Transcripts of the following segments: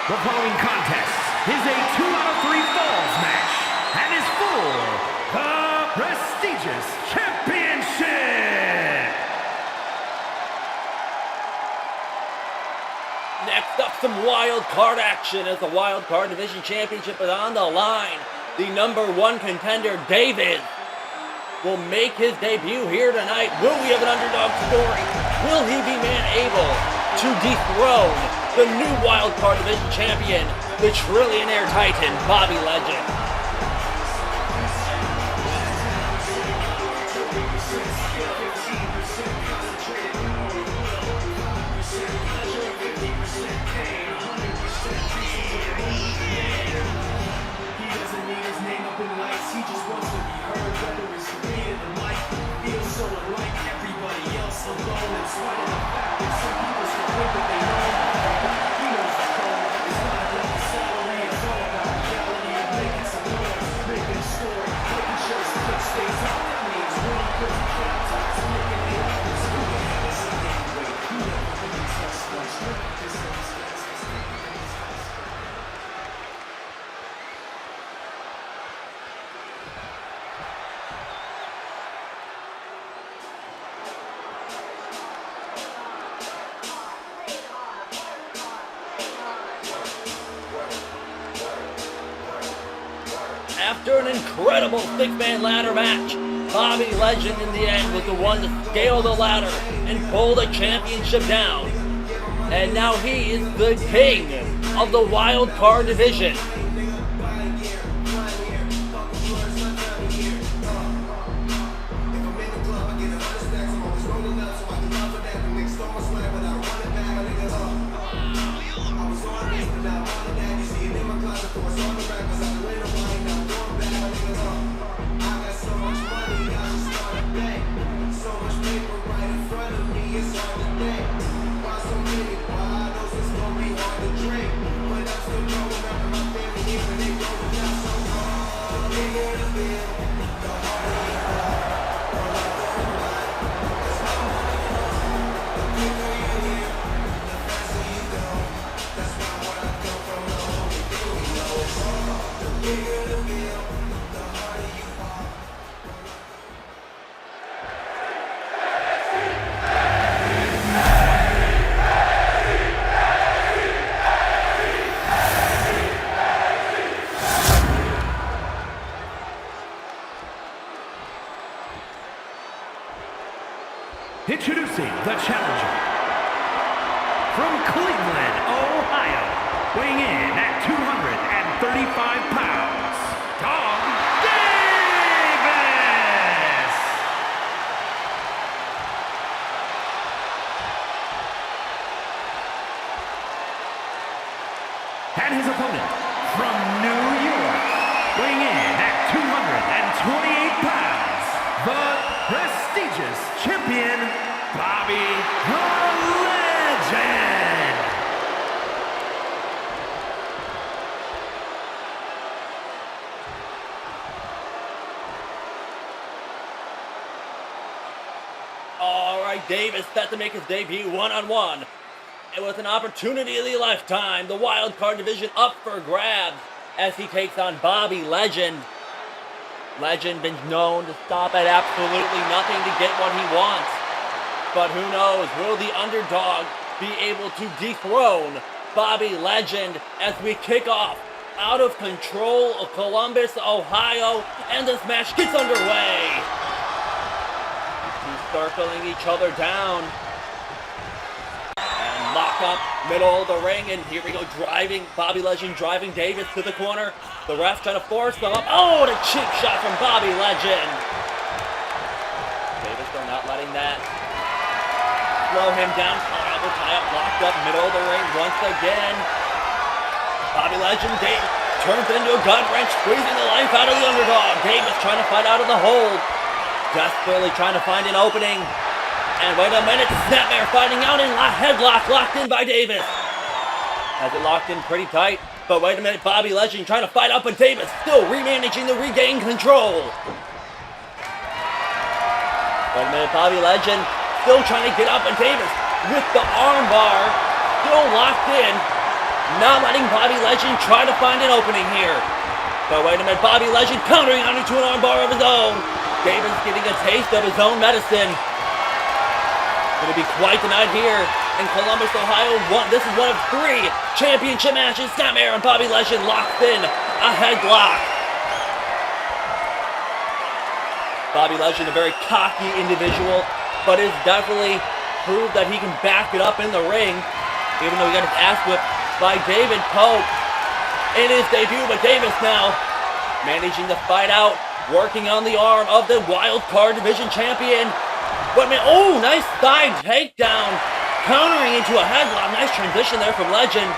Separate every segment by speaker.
Speaker 1: The following contest is a 2 out of 3 falls match and is for the prestigious championship.
Speaker 2: Next up, some wild card action as the wild card division championship is on the line. The #1 contender, David, will make his debut here tonight. Will we have an underdog story? Will he be able to dethrone the new wild card division champion, the trillionaire titan, Bobby Legend? After an incredible six-man ladder match, Bobby Legend in the end was the one to scale the ladder and pull the championship down. And now he is the king of the wild card division.
Speaker 1: Introducing the challenger from Cleveland, Ohio, weighing in at 235 pounds, Tom Davis! And his opponent from New York, weighing in at 228 pounds, the prestigious champion, Bobby the Legend!
Speaker 2: Alright, Davis set to make his debut one-on-one. It was an opportunity of the lifetime, the wild card division up for grabs as he takes on Bobby Legend. Legend been known to stop at absolutely nothing to get what he wants. But who knows, will the underdog be able to dethrone Bobby Legend as we kick off out of control of Columbus, Ohio, and this match gets underway. He's circling each other down. And lock up, middle of the ring, and here we go, Bobby Legend driving Davis to the corner. The ref trying to force them up. Oh, and a cheap shot from Bobby Legend. Davis still not letting that slow him down. Elbow tie up, locked up, middle of the ring once again. Bobby Legend, turns into a gut wrench, squeezing the life out of the underdog. Davis trying to fight out of the hold. Desperately trying to find an opening. And wait a minute, Snapmare fighting out in headlock, locked in by Davis. Has it locked in pretty tight. But wait a minute, Bobby Legend trying to fight up, but Davis still remanaging to regain control. Wait a minute, Bobby Legend still trying to get up, and Davis with the armbar still locked in. not letting Bobby Legend try to find an opening here. But wait a minute, Bobby Legend countering on into an armbar of his own. Davis getting a taste of his own medicine. Going to be quite the night here in Columbus, Ohio. This is one of 3 championship matches. Snapmare and Bobby Legend locked in a headlock. Bobby Legend, a very cocky individual, but is definitely proved that he can back it up in the ring, even though he got his ass whipped by David Pope in his debut. But Davis now managing to fight out, working on the arm of the Wild Card Division champion. But man, oh, nice side takedown, countering into a headlock. Nice transition there from Legend.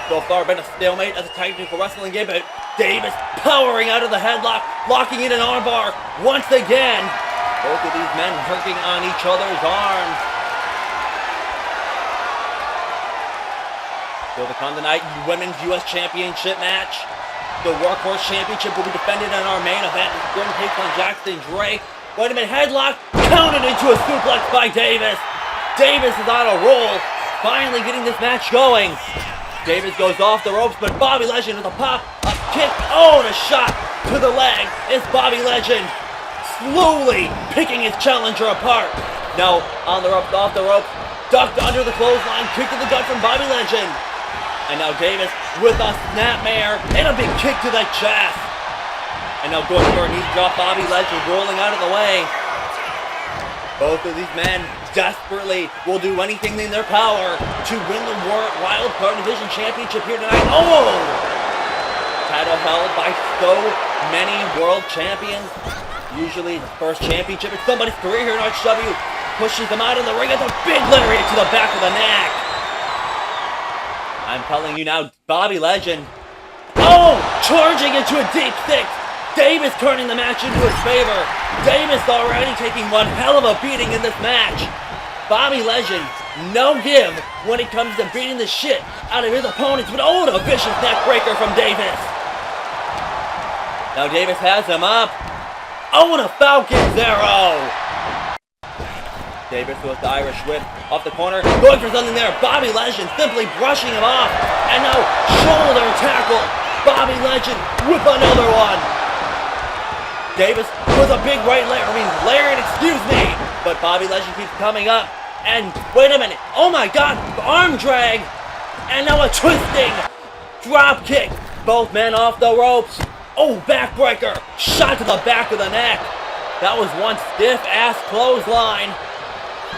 Speaker 2: So far, been a stalemate as a technical wrestling game, but Davis powering out of the headlock, locking in an armbar once again. Both of these men working on each other's arms. So the Condor Night Women's U.S. Championship match. The Workhorse Championship will be defended in our main event. Gordon takes on Jackson Drake. Wait a minute, headlock, counted into a suplex by Davis. Davis is on a roll, finally getting this match going. Davis goes off the ropes, but Bobby Legend with a pop, a kick, oh, and a shot to the leg. It's Bobby Legend slowly picking his challenger apart. Now on the ropes, off the ropes, ducked under the clothesline, kick to the gut from Bobby Legend. And now Davis with a snapmare and a big kick to the chest. And now going for a knee drop, Bobby Legend rolling out of the way. Both of these men desperately will do anything in their power to win the Wild Card Division Championship here tonight. Oh! Title held by so many world champions. Usually the first championship in somebody's career here in RHW. Pushes them out of the ring at the big lariat to the back of the neck. I'm telling you now, Bobby Legend. Oh! Charging into a deep six. Davis turning the match into his favor. Davis already taking one hell of a beating in this match. Bobby Legend, no give when it comes to beating the shit out of his opponents. But oh, a vicious neck breaker from Davis. Now Davis has him up. Oh, and a Falcon's arrow. Davis with the Irish whip off the corner. Going for something there. Bobby Legend simply brushing him off. And now shoulder tackle. Bobby Legend with another one. Davis with a big right lariat, excuse me. But Bobby Legend keeps coming up. And wait a minute. Oh my God. Arm drag. And now a twisting drop kick. Both men off the ropes. Oh, backbreaker. Shot to the back of the neck. That was one stiff ass clothesline.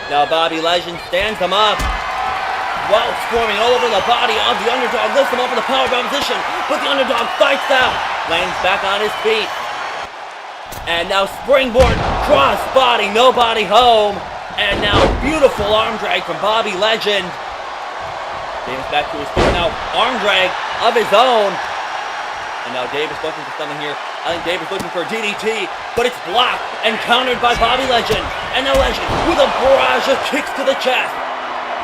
Speaker 2: Now Bobby Legend stands him up. While swarming all over the body of the underdog. Lifts him up in the powerbomb position. But the underdog fights out. Lands back on his feet. And now springboard, cross body, nobody home. And now beautiful arm drag from Bobby Legend. Davis back to his feet now, arm drag of his own. And now Davis looking for something here. I think Davis looking for a DDT, but it's blocked and countered by Bobby Legend. And now Legend with a barrage of kicks to the chest.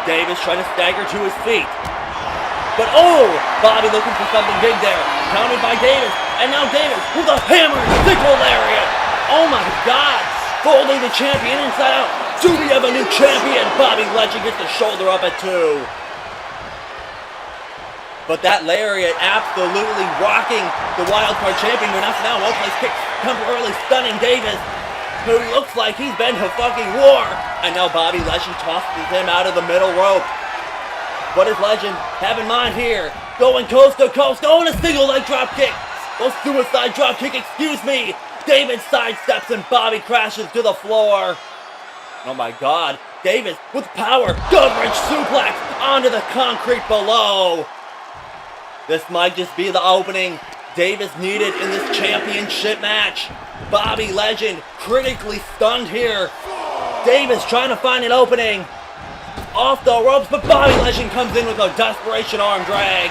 Speaker 2: Davis trying to stagger to his feet. But oh, Bobby looking for something big there. Countered by Davis. And now Davis with a hammer and sickle lariat. Oh my God. Folding the champion inside out. Do we have a new champion? Bobby Legend gets the shoulder up at 2. But that lariat absolutely rocking the wildcard champion. But now one place kick temporarily stunning Davis, who looks like he's been to fucking war. And now Bobby Legend tosses him out of the middle rope. What does Legend have in mind here? Going coast to coast. Oh, and a single leg drop kick. Oh, suicide drop kick, excuse me. Davis sidesteps and Bobby crashes to the floor. Oh my God. Davis with power. Gut-wrench suplex onto the concrete below. This might just be the opening Davis needed in this championship match. Bobby Legend critically stunned here. Davis trying to find an opening. Off the ropes, but Bobby Legend comes in with a desperation arm drag.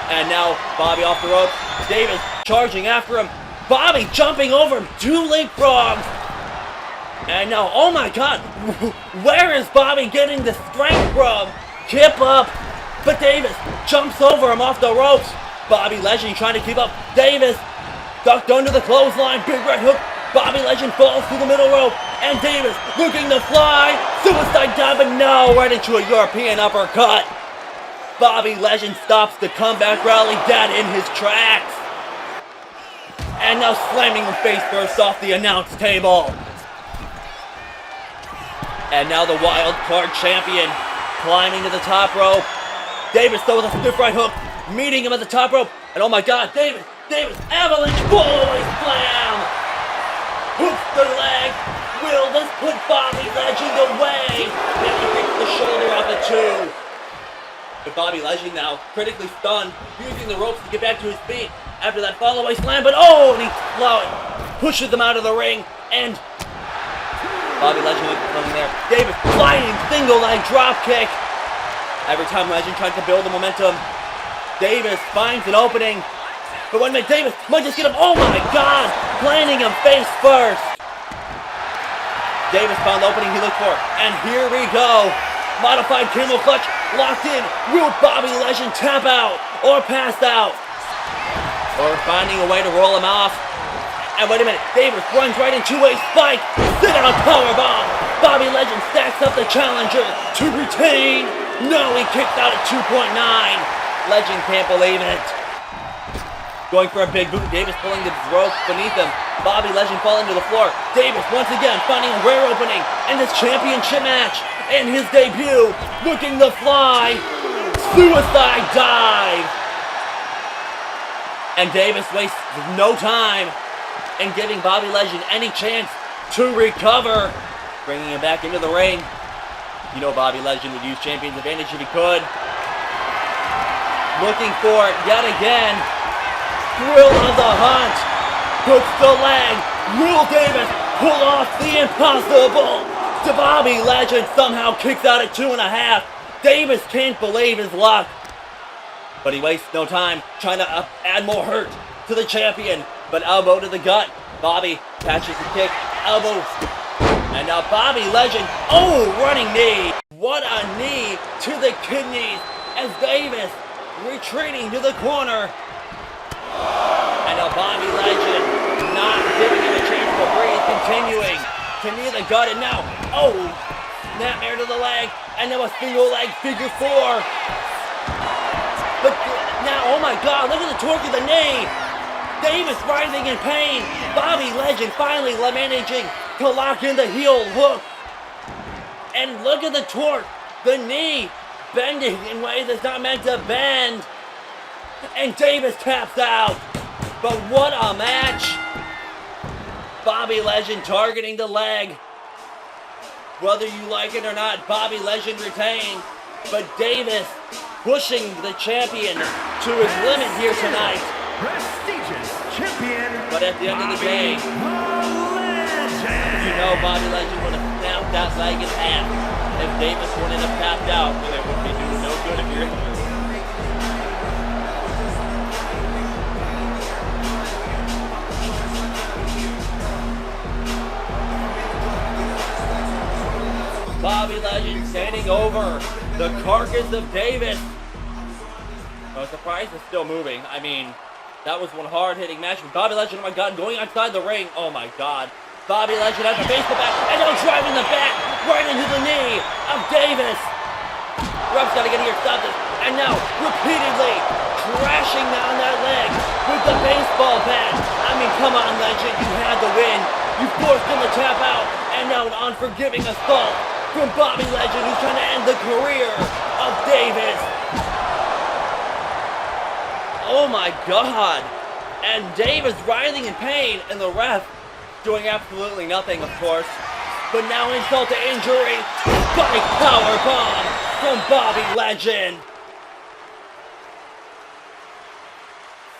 Speaker 2: And now Bobby off the ropes. Davis charging after him. Bobby jumping over him. 2 leapfrogs. And now, oh my God, where is Bobby getting the strength from? Kip up. But Davis jumps over him off the ropes. Bobby Legend trying to keep up. Davis ducked under the clothesline. Big red hook. Bobby Legend falls through the middle rope. And Davis looking to fly. Suicide dive, but no, right into a European uppercut. Bobby Legend stops the comeback rally dead in his tracks. And now slamming him face first off the announce table. And now the wild card champion climbing to the top rope. Davis though with a stiff right hook, meeting him at the top rope. And oh my God, Davis, avalanche bullaway slam. Hooks the leg. Will this put Bobby Legend away? And he picks the shoulder off at 2. But Bobby Legend now critically stunned, using the ropes to get back to his feet after that follow-away slam. But oh, and he pushes him out of the ring. And Bobby Legend with something there. Davis flying single leg drop kick. Every time Legend tries to build the momentum, Davis finds an opening. But one minute, Davis might just get him. Oh my God! Planting him face first. Davis found the opening he looked for. And here we go. Modified camel clutch locked in. Will Bobby Legend tap out or pass out? Or finding a way to roll him off. And wait a minute, Davis runs right into a spike. Sit down powerbomb. Bobby Legend stacks up the challenger to retain. No, he kicked out at 2.9. Legend can't believe it. Going for a big boot. Davis pulling the rope beneath him. Bobby Legend falling to the floor. Davis once again finding a rare opening in this championship match. And his debut, looking to fly. Suicide dive. And Davis wastes no time in giving Bobby Legend any chance to recover. Bringing him back into the ring. You know Bobby Legend would use champion's advantage if he could. Looking for it yet again. Thrill of the hunt. Hooks the leg. Will Davis pull off the impossible? Bobby Legend somehow kicks out at 2.5. Davis can't believe his luck. But he wastes no time trying to add more hurt to the champion. But elbow to the gut. Bobby catches the kick. Elbow. And now Bobby Legend. Oh, running knee. What a knee to the kidneys as Davis retreating to the corner. And now Bobby Legend not giving him a chance to breathe. Continuing to knee the gut. And now, oh, snapmare to the leg. And now a single leg figure 4. But now, oh my God, look at the torque of the knee. Davis writhing in pain. Bobby Legend finally managing to lock in the heel hook. And look at the torque. The knee bending in ways that's not meant to bend. And Davis taps out. But what a match. Bobby Legend targeting the leg. Whether you like it or not, Bobby Legend retained. But Davis pushing the champion to his limit here tonight.
Speaker 1: Prestigious champion.
Speaker 2: But at the end of the day, you know Bobby Legend would have snapped that leg in half if Davis wouldn't have tapped out, and it would be doing no good if you're injured. Bobby Legend standing over the carcass of Davis. I'm surprised it's still moving. I mean, that was one hard-hitting match with Bobby Legend. Oh my God, going outside the ring. Oh my God. Bobby Legend has the baseball bat, and now driving the bat right into the knee of Davis. Ref's got to get here, stop this. And now, repeatedly crashing down that leg with the baseball bat. I mean, come on, Legend, you had the win. You forced him to tap out, and now an unforgiving assault from Bobby Legend, who's trying to end the career of Davis. Oh my God. And Davis writhing in pain, and the ref doing absolutely nothing, of course. But now insult to injury. Spike power bomb from Bobby Legend.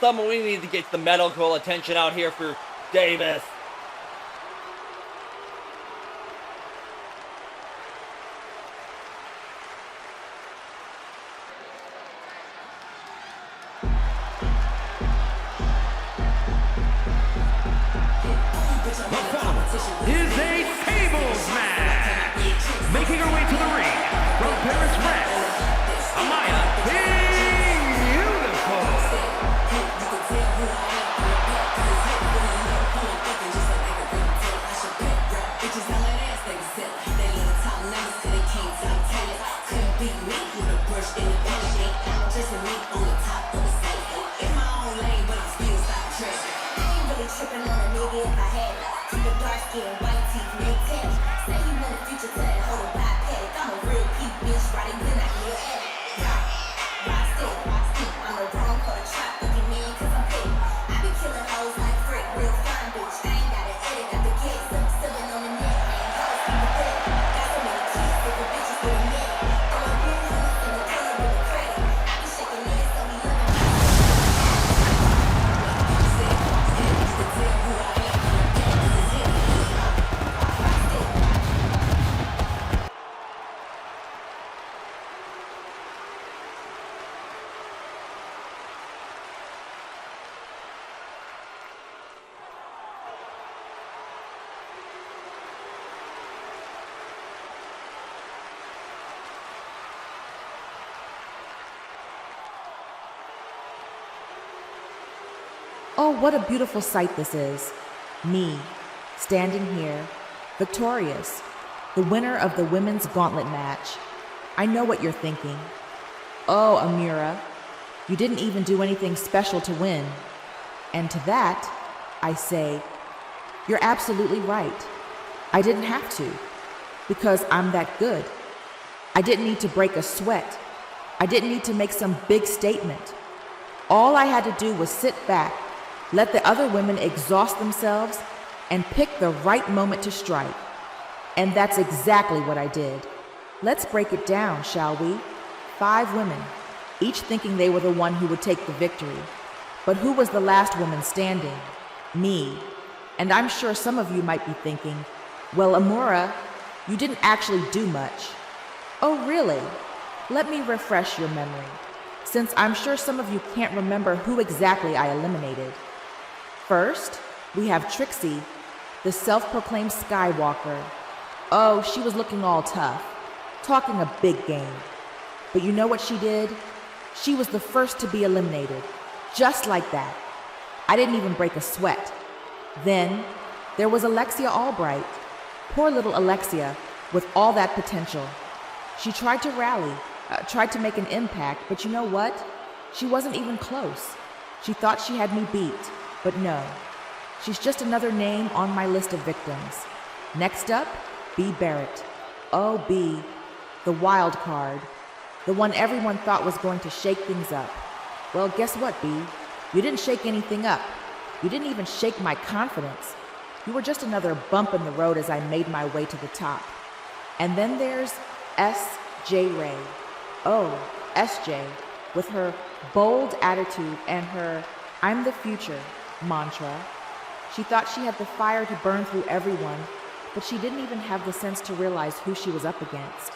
Speaker 2: Someone, we need to get the medical attention out here for Davis.
Speaker 1: Is a tables match. Making her way to the ring from Paris, France, Amaya, beautiful.
Speaker 3: Bitches, I let ass, they sell. They little top numbers till they can't top talent. Couldn't beat me. Brush in the passion, just a me on the top of the safe. In my own lane, but I'm still stop trashing. I ain't really tripping on a nigga if I had it. Keep a dark skin, white teeth, mid tan. Say you want a future to that whole bipedic. I'm a real peep bitch, riding when I hear at it. Ride still, I'm the wrong for the trap, looking mean cause I'm paid. I be killing hoes like Frick, real fine bitch. I ain't got an edit at the gate, so I'm still on the net. Hoes keep the bed, got so many kids, sick of bitches with a minute. Throwing blue hummus in the color with the credit. I be shaking ass, so we living my to tell who I am, this is it. Ride still.
Speaker 4: Oh, what a beautiful sight this is. Me, standing here, victorious, the winner of the women's gauntlet match. I know what you're thinking. Oh, Amira, you didn't even do anything special to win. And to that, I say, you're absolutely right. I didn't have to, because I'm that good. I didn't need to break a sweat. I didn't need to make some big statement. All I had to do was sit back, let the other women exhaust themselves, and pick the right moment to strike. And that's exactly what I did. Let's break it down, shall we? 5 women, each thinking they were the one who would take the victory. But who was the last woman standing? Me. And I'm sure some of you might be thinking, well, Amura, you didn't actually do much. Oh, really? Let me refresh your memory, since I'm sure some of you can't remember who exactly I eliminated. First, we have Trixie, the self-proclaimed Skywalker. Oh, she was looking all tough, talking a big game. But you know what she did? She was the first to be eliminated, just like that. I didn't even break a sweat. Then, there was Alexia Albright. Poor little Alexia, with all that potential. She tried to rally, tried to make an impact, but you know what? She wasn't even close. She thought she had me beat. But no, she's just another name on my list of victims. Next up, B. Barrett. Oh, B, the wild card. The one everyone thought was going to shake things up. Well, guess what, B? You didn't shake anything up. You didn't even shake my confidence. You were just another bump in the road as I made my way to the top. And then there's S.J. Ray. Oh, S.J., with her bold attitude and her "I'm the future" mantra. She thought she had the fire to burn through everyone, but she didn't even have the sense to realize who she was up against.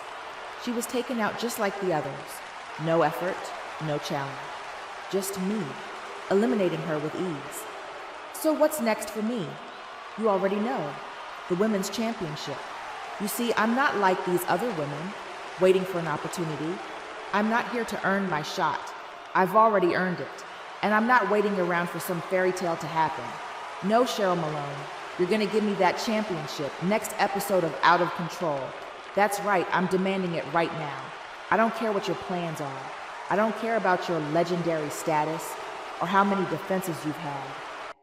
Speaker 4: She was taken out just like the others. No effort, no challenge. Just me, eliminating her with ease. So what's next for me? You already know, the Women's Championship. You see, I'm not like these other women, waiting for an opportunity. I'm not here to earn my shot. I've already earned it. And I'm not waiting around for some fairy tale to happen. No, Cheryl Malone, you're gonna give me that championship, next episode of Out of Control. That's right, I'm demanding it right now. I don't care what your plans are. I don't care about your legendary status or how many defenses you've had.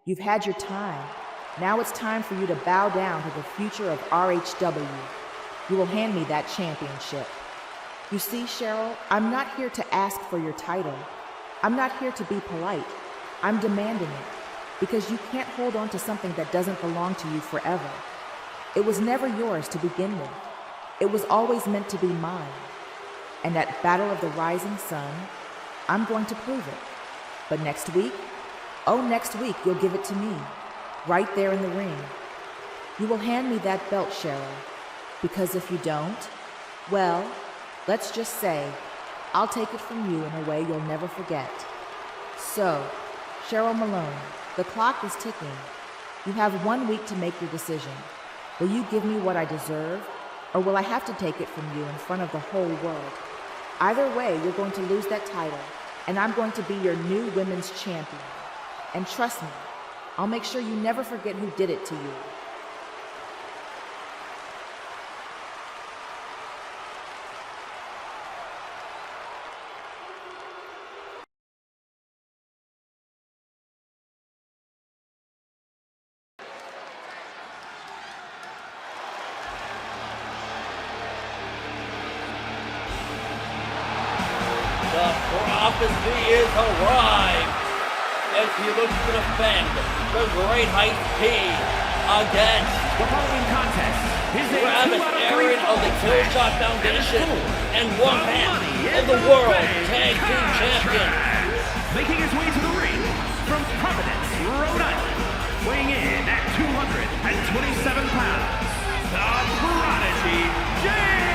Speaker 4: You've had your time. Now it's time for you to bow down to the future of RHW. You will hand me that championship. You see, Cheryl, I'm not here to ask for your title. I'm not here to be polite. I'm demanding it, because you can't hold on to something that doesn't belong to you forever. It was never yours to begin with. It was always meant to be mine. And at Battle of the Rising Sun, I'm going to prove it. But next week, oh, next week you'll give it to me, right there in the ring. You will hand me that belt, Cheryl, because if you don't, well, let's just say, I'll take it from you in a way you'll never forget. So, Cheryl Malone, the clock is ticking. You have 1 week to make your decision. Will you give me what I deserve, or will I have to take it from you in front of the whole world? Either way, you're going to lose that title, and I'm going to be your new women's champion. And trust me, I'll make sure you never forget who did it to you.
Speaker 2: prophecy is arrived as he looks to defend the Great Heist P against
Speaker 1: The following contest is a
Speaker 2: Travis
Speaker 1: 2 out of 3
Speaker 2: Aaron of the
Speaker 1: falls
Speaker 2: Killshot
Speaker 1: match.
Speaker 2: Foundation and
Speaker 1: The
Speaker 2: one half
Speaker 1: money
Speaker 2: of
Speaker 1: in
Speaker 2: the World
Speaker 1: bank
Speaker 2: Tag Team Champion.
Speaker 1: contract. Making his way to the ring from Providence, Rhode Island, weighing in at 227 pounds, the Prodigy, Jaden!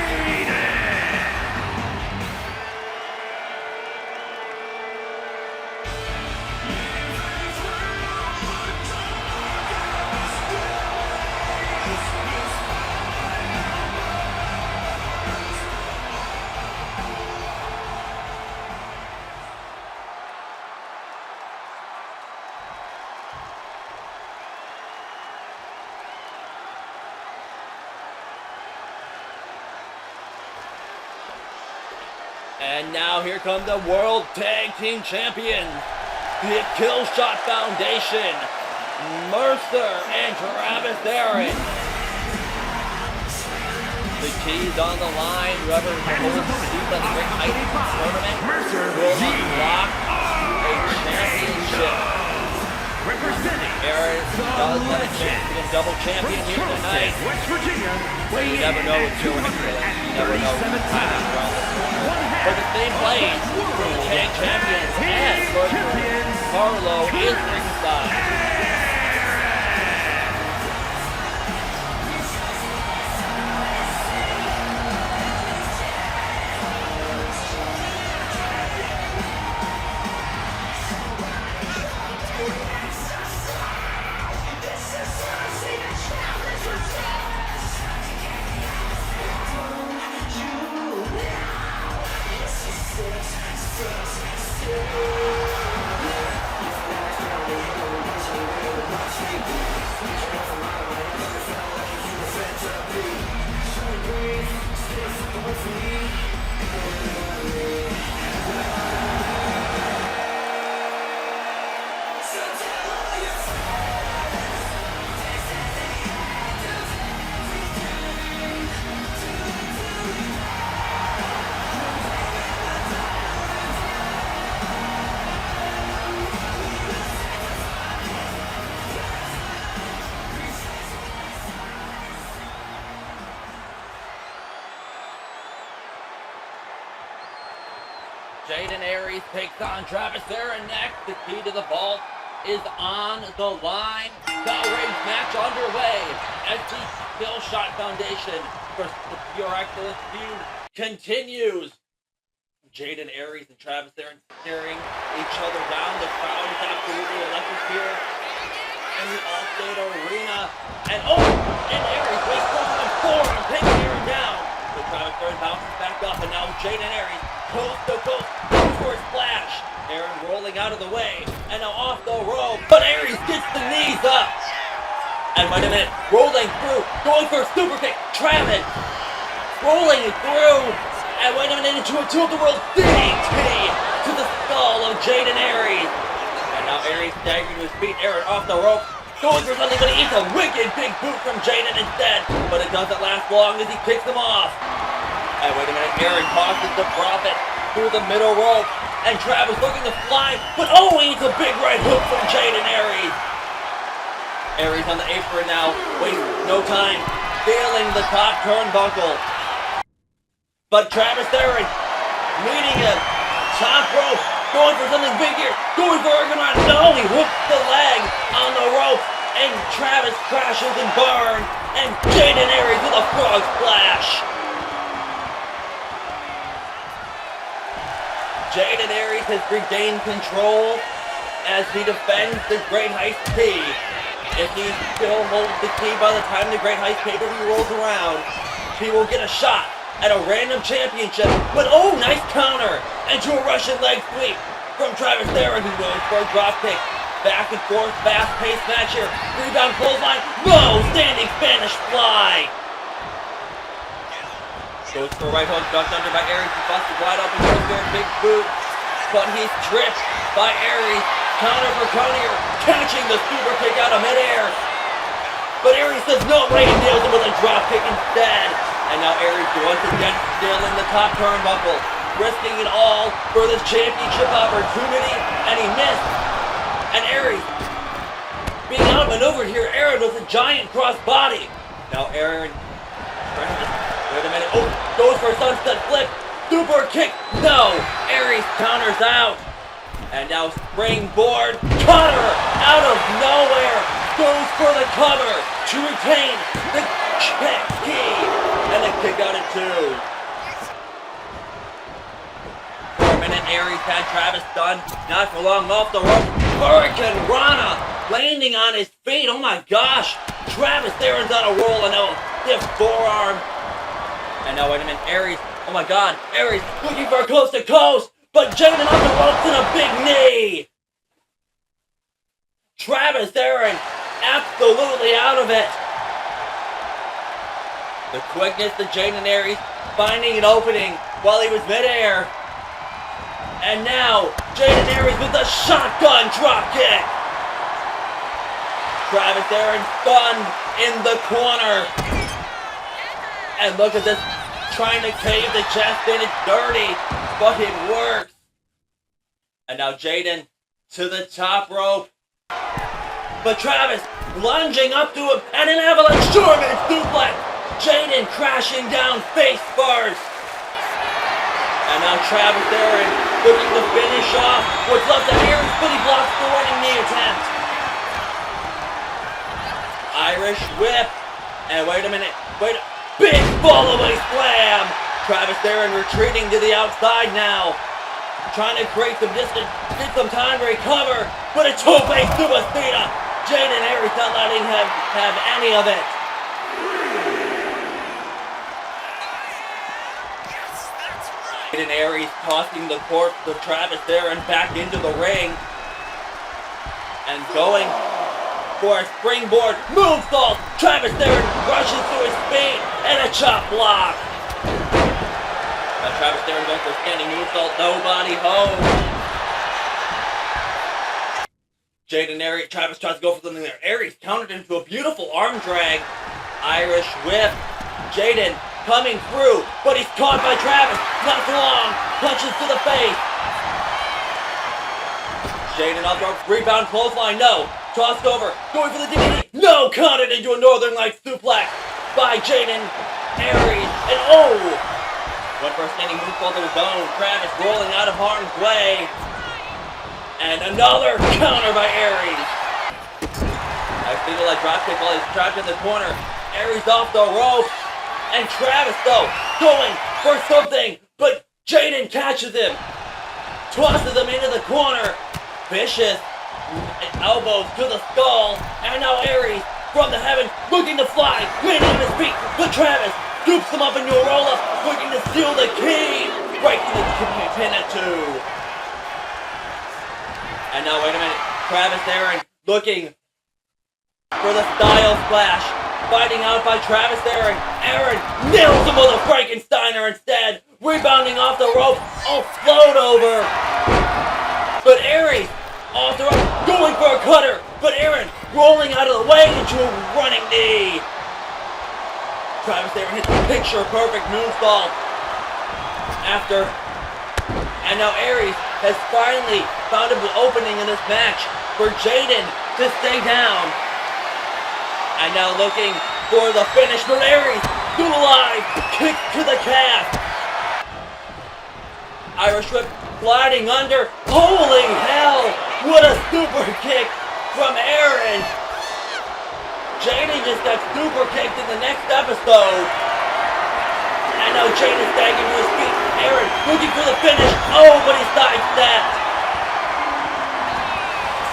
Speaker 2: And now here come the World Tag Team Champions, the Killshot Foundation, Mercer and Travis Aaron. The keys on the line, whoever holds the seat of the Great Heist Tournament will unlock a championship.
Speaker 1: Representing
Speaker 2: Aaron does have a chance to be a double champion here tonight.
Speaker 1: West Virginia,
Speaker 2: You never know what's going to happen. You never know what's happening around the corner. For the same place, for the tag champions and for Carlo is ringside. Jaden Aries takes on Travis Aaron next. The key to the vault is on the line. The rage match underway as the Killshot Foundation for the Pure Excellence feud continues. Jaden Aries and Travis Aaron staring each other down. The crowd is absolutely electric here in the Allstate Arena. And Aries waits close to forearm, taking Aaron down. But Travis Aaron bounces back up, and now Jaden Aries coast to coast, goes for a splash. Aaron rolling out of the way, and now off the rope, but Aries gets the knees up. And wait a minute, rolling through, going for a super kick. Travis rolling through, and wait a minute, into a two-of-the-world DDT to the skull of Jaden Aries. And now Aries staggering to his feet, Aaron off the rope, going for something, but he eats a wicked big boot from Jaden instead. But it doesn't last long as he kicks him off. And wait a minute, Aaron tosses the Prophet through the middle rope. And Travis looking to fly, but he eats a big right hook from Jaden Aries. Aries on the apron now, wastes no time, scaling the top turnbuckle. But Travis Aaron meeting him, top rope, going for something big here, going for Argonaut. No, he hooks the leg on the rope, and Travis crashes and burns, and Jaden Aries with a frog splash. Jaden Aries has regained control as he defends the Great Heist key. If he still holds the key by the time the Great Heist pay-per-view rolls around, he will get a shot at a random championship. But nice counter into a Russian leg sweep from Travis Aaron, who goes for a drop kick. Back and forth, fast-paced match here. Rebound clothesline. No! Standing Spanish fly. Goes for a right hook, ducked under by Aries, he busted wide open, goes for a big boot, but he's tripped by Aries. Counter for Conier, catching the super kick out of midair. But Aries says no, right, and nails him with a drop kick instead. And now Aries once again still in the top turnbuckle. risking it all for this championship opportunity, and he missed. And Aries being outmaneuvered here. Aaron with a giant crossbody. Now Aaron, wait a minute. Oh, goes for a sunset flip. Super kick. No. Aries counters out. And now springboard cutter out of nowhere. Goes for the cover to retain the key. And the kick out at 2. For a minute, Aries had Travis stunned. Not for long off the rope. Hurricane Rana landing on his feet. Oh my gosh. Travis Aaron's on a roll, and now a stiff forearm. And now, wait a minute, Aries. Oh my god. Aries looking for a coast to coast. But Jaden on the ropes and a big knee. Travis Aaron absolutely out of it. The quickness of Jaden Aries finding an opening while he was midair. And now, Jaden Aries with a shotgun drop kick. Travis Aaron stunned in the corner. And look at this, trying to cave the chest in. It's dirty, but it works. And now Jaden to the top rope. But Travis lunging up to him, and an avalanche German suplex. Jaden crashing down face first. And now Travis Aaron looking to finish off what's left of Aries, but he blocks the running knee attempt. Irish whip. And wait a minute. Big fall-away slam. Travis Aaron retreating to the outside now. Trying to create some distance. Get some time to recover. But a two-face Subastina. Jaden Aries not letting him have any of it. Jaden Aries tossing the corpse of Travis Aaron back into the ring. And going for a springboard moonsault. Travis Aaron rushes to his feet and a chop block. Now Travis Aaron goes for a standing moonsault. Nobody home. Jaden Aries, Travis tries to go for something there. Aries countered into a beautiful arm drag. Irish whip. Jaden coming through, but he's caught by Travis. Not for long. Punches to the face. Jaden up rope, rebound, clothesline, no. Tossed over, going for the DDT. No, countered into a Northern Lights suplex by Jaden Aries. And oh! Went for a standing moonsault to his own. Travis rolling out of harm's way. And another counter by Aries. I feel like dropkick while he's trapped in the corner. Aries off the rope. And Travis, though, going for something. But Jaden catches him. Tosses him into the corner. Vicious elbows to the skull. And now Aries from the heavens looking to fly. Landing on his feet. But Travis scoops him up into a roll-up. Looking to steal the key. Breaking the pin at 2. And now, wait a minute. Travis Aaron looking for the style splash. Fighting out by Travis Aaron. Aaron nails him with a Frankensteiner instead. Rebounding off the rope. Oh, float over. But Aries off the rope. Going for a cutter. But Aaron rolling out of the way into a running knee. Travis Aaron hits a picture-perfect moonsault. And now Aries has finally found an opening in this match for Jaden to stay down. And now looking for the finish for Aries. Still alive. Kick to the calf. Irish whip sliding under. Holy hell. What a super kick from Aaron. Jaden just got super kicked in the next episode. And now Jaden staggering to his feet. Aaron looking for the finish. Oh, but he sidestepped.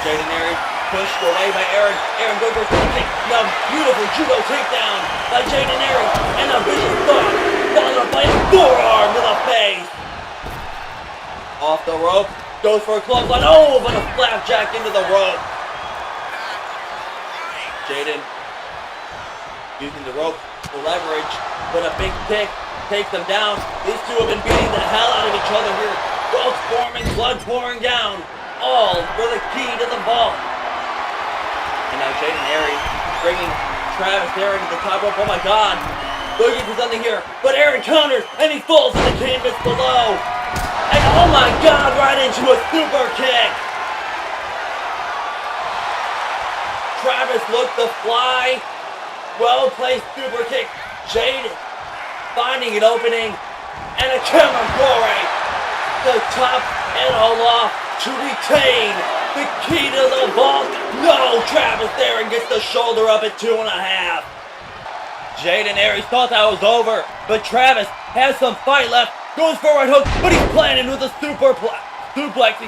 Speaker 2: Jaden Aries pushed away by Aaron. Aaron goes for a kick. Now beautiful judo takedown by Jaden Aries. And a vicious thought followed up by a forearm to the face. Off the rope. Goes for a clothesline. Oh, but a flapjack into the rope. Jaden using the rope for leverage. But a big kick takes them down. These two have been beating the hell out of each other here. Both forming, blood pouring down. All for the key to the vault. And now Jaden Aries bringing Travis Aaron to the top rope. Oh my god. Looking for something here. But Aaron counters and he falls to the canvas below. my God, right into a super kick. Travis looked to fly. Well-placed super kick. Jade finding an opening. And a Kamagore. The top and aloft to retain the key to the vault. No, Travis there and gets the shoulder up at 2.5. Jaden Aries thought that was over, but Travis has some fight left. Goes for a right hook, but he's planted with a suplex,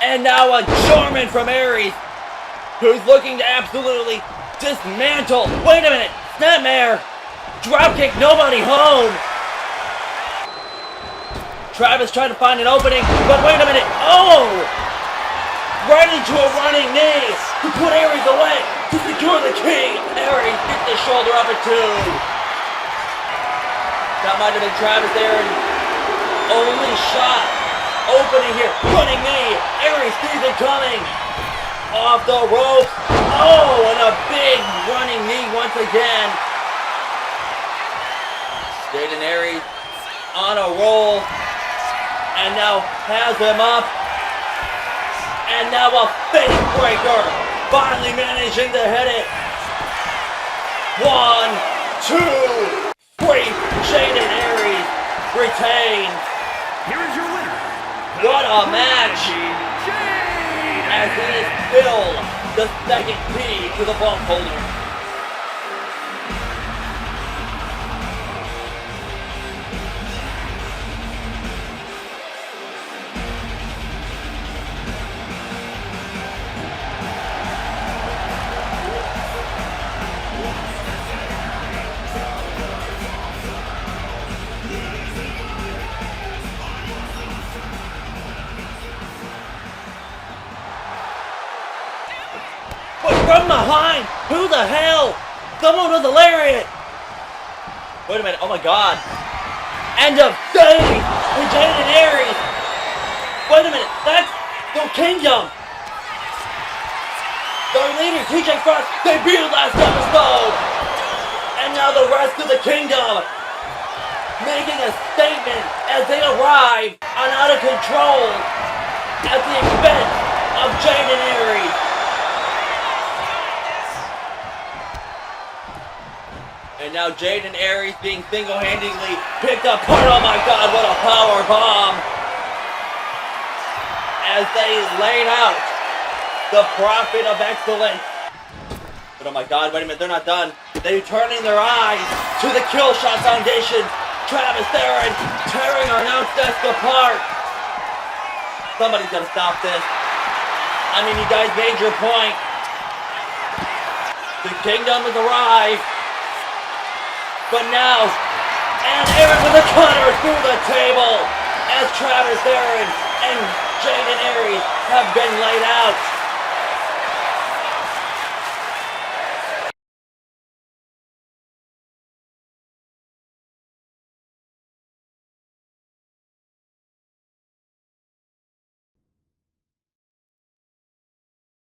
Speaker 2: and now a German from Aries, who's looking to absolutely dismantle. Wait a minute, Snapmare, dropkick, nobody home. Travis trying to find an opening, but wait a minute, oh! Right into a running knee to put Aries away, to secure the key. Aries gets the shoulder up at 2. That might have been Travis there, and only shot. Opening here, running knee. Aries sees it coming. Off the ropes. Oh, and a big running knee once again. Jaden Aries on a roll, and now has him up. And now a face breaker. Finally managing to hit it. 1, 2, 3. Jaden Aries retains.
Speaker 1: Here is your winner.
Speaker 2: What a match. As he is still the second key to the vault holder. From behind! Who the hell? Someone with a lariat! Wait a minute, oh my God. End of days for Jaden Aries! Wait a minute, that's the Kingdom! Their leader, TJ Frost, debuted last episode! And now the rest of the Kingdom making a statement as they arrive on Out of Control at the expense of Jaden Aries. And now Jaden Aries being single-handedly picked apart. Oh my God, what a power bomb! As they laid out the Prophet of Excellence. But oh my God, wait a minute, they're not done. They're turning their eyes to the Killshot Foundation. Travis Theron tearing our announce desk apart. Somebody's gonna stop this. I mean, you guys made your point. The Kingdom has arrived. But now, and Aaron with a cutter through the table as Travis Theron and Jaden Aries have been laid out.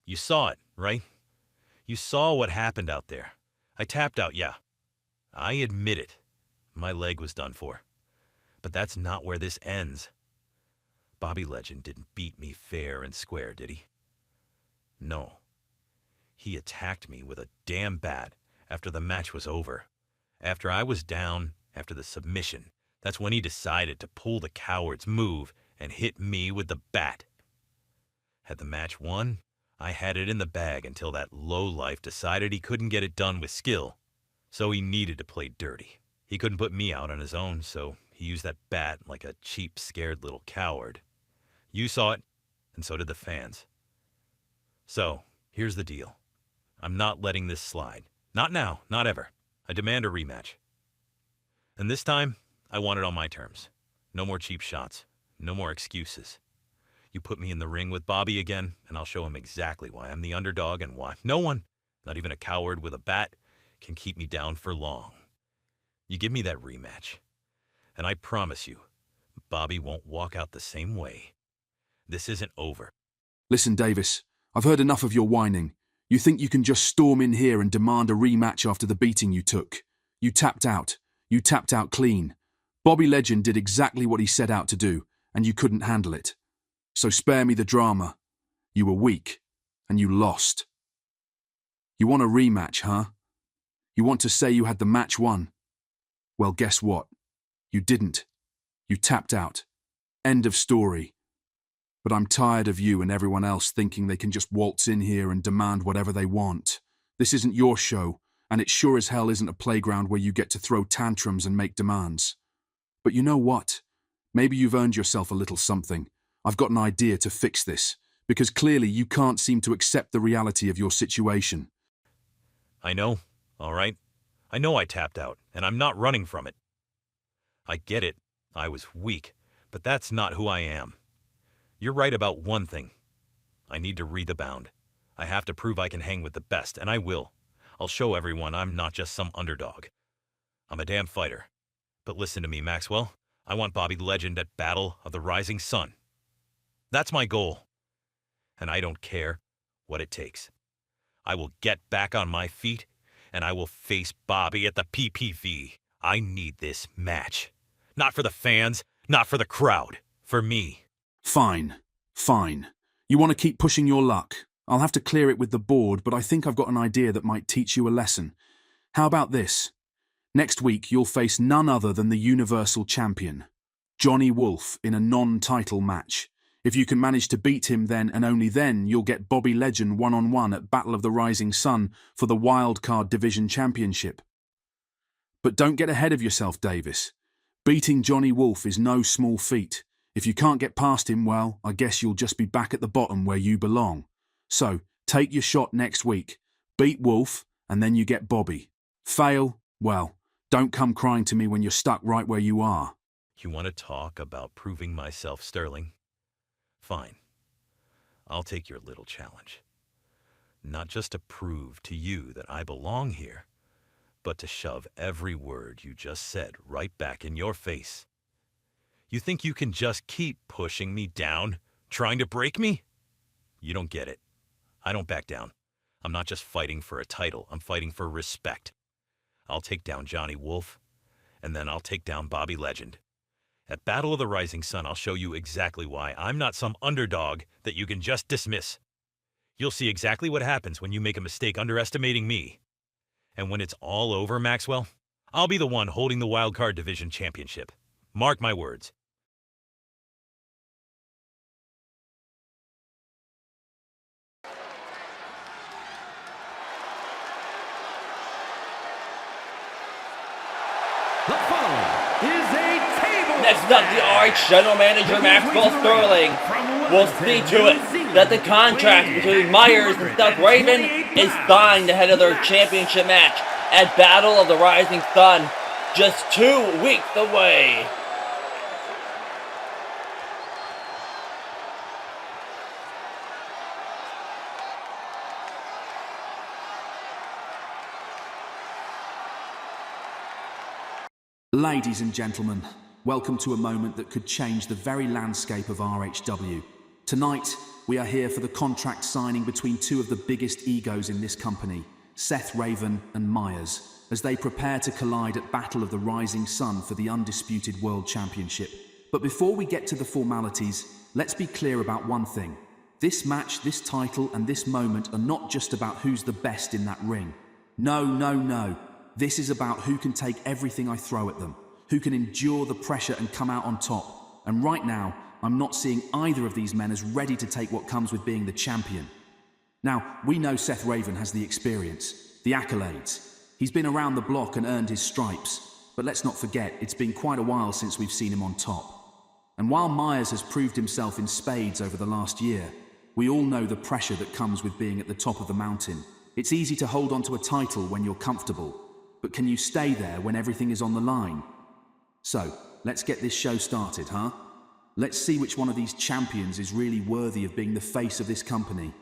Speaker 5: You saw it, right? You saw what happened out there. I tapped out, yeah. I admit it. My leg was done for. But that's not where this ends. Bobby Legend didn't beat me fair and square, did he? No. He attacked me with a damn bat after the match was over. After I was down, after the submission, that's when he decided to pull the coward's move and hit me with the bat. Had the match won, I had it in the bag until that lowlife decided he couldn't get it done with skill. So he needed to play dirty. He couldn't put me out on his own, so he used that bat like a cheap, scared little coward. You saw it, and so did the fans. So, here's the deal. I'm not letting this slide. Not now, not ever. I demand a rematch. And this time, I want it on my terms. No more cheap shots. No more excuses. You put me in the ring with Bobby again, and I'll show him exactly why I'm the underdog and why no one, not even a coward with a bat, can keep me down for long. You give me that rematch, and I promise you, Bobby won't walk out the same way. This isn't over.
Speaker 6: Listen, Davis, I've heard enough of your whining. You think you can just storm in here and demand a rematch after the beating you took. You tapped out. You tapped out clean. Bobby Legend did exactly what he set out to do, and you couldn't handle it. So spare me the drama. You were weak, and you lost. You want a rematch, huh? You want to say you had the match won? Well, guess what? You didn't. You tapped out. End of story. But I'm tired of you and everyone else thinking they can just waltz in here and demand whatever they want. This isn't your show, and it sure as hell isn't a playground where you get to throw tantrums and make demands. But you know what? Maybe you've earned yourself a little something. I've got an idea to fix this, because clearly you can't seem to accept the reality of your situation.
Speaker 5: I know, all right? I know I tapped out, and I'm not running from it. I get it. I was weak, but that's not who I am. You're right about one thing. I need to rebound. I have to prove I can hang with the best, and I will. I'll show everyone I'm not just some underdog. I'm a damn fighter. But listen to me, Maxwell. I want Bobby Legend at Battle of the Rising Sun. That's my goal. And I don't care what it takes. I will get back on my feet, and I will face Bobby at the PPV. I need this match. Not for the fans, not for the crowd. For me.
Speaker 6: Fine. You want to keep pushing your luck. I'll have to clear it with the board, but I think I've got an idea that might teach you a lesson. How about this? Next week, you'll face none other than the Universal Champion, Johnny Wolf, in a non-title match. If you can manage to beat him then and only then, you'll get Bobby Legend one-on-one at Battle of the Rising Sun for the Wildcard Division Championship. But don't get ahead of yourself, Davis. Beating Johnny Wolf is no small feat. If you can't get past him, well, I guess you'll just be back at the bottom where you belong. So, take your shot next week. Beat Wolf, and then you get Bobby. Fail, well, don't come crying to me when you're stuck right where you are.
Speaker 5: You want to talk about proving myself, Sterling? Fine. I'll take your little challenge. Not just to prove to you that I belong here, but to shove every word you just said right back in your face. You think you can just keep pushing me down, trying to break me? You don't get it. I don't back down. I'm not just fighting for a title. I'm fighting for respect. I'll take down Johnny Wolf, and then I'll take down Bobby Legend. At Battle of the Rising Sun, I'll show you exactly why I'm not some underdog that you can just dismiss. You'll see exactly what happens when you make a mistake underestimating me. And when it's all over, Maxwell, I'll be the one holding the Wildcard Division Championship. Mark my words.
Speaker 1: The following is a table.
Speaker 2: Next up, the RH General Manager Maxwell Sterling will see to it that the contract between Meyers and Seth is signed ahead of their championship match at Battle of the Rising Sun, just 2 weeks away.
Speaker 6: Ladies and gentlemen, welcome to a moment that could change the very landscape of RHW. Tonight, we are here for the contract signing between two of the biggest egos in this company, Seth Raven and Meyers, as they prepare to collide at Battle of the Rising Sun for the undisputed World Championship. But before we get to the formalities, let's be clear about one thing. This match, this title, and this moment are not just about who's the best in that ring. No. This is about who can take everything I throw at them, who can endure the pressure and come out on top. And right now, I'm not seeing either of these men as ready to take what comes with being the champion. Now, we know Seth Raven has the experience, the accolades. He's been around the block and earned his stripes. But let's not forget, it's been quite a while since we've seen him on top. And while Meyers has proved himself in spades over the last year, we all know the pressure that comes with being at the top of the mountain. It's easy to hold on to a title when you're comfortable. But can you stay there when everything is on the line? So, let's get this show started, huh? Let's see which one of these champions is really worthy of being the face of this company.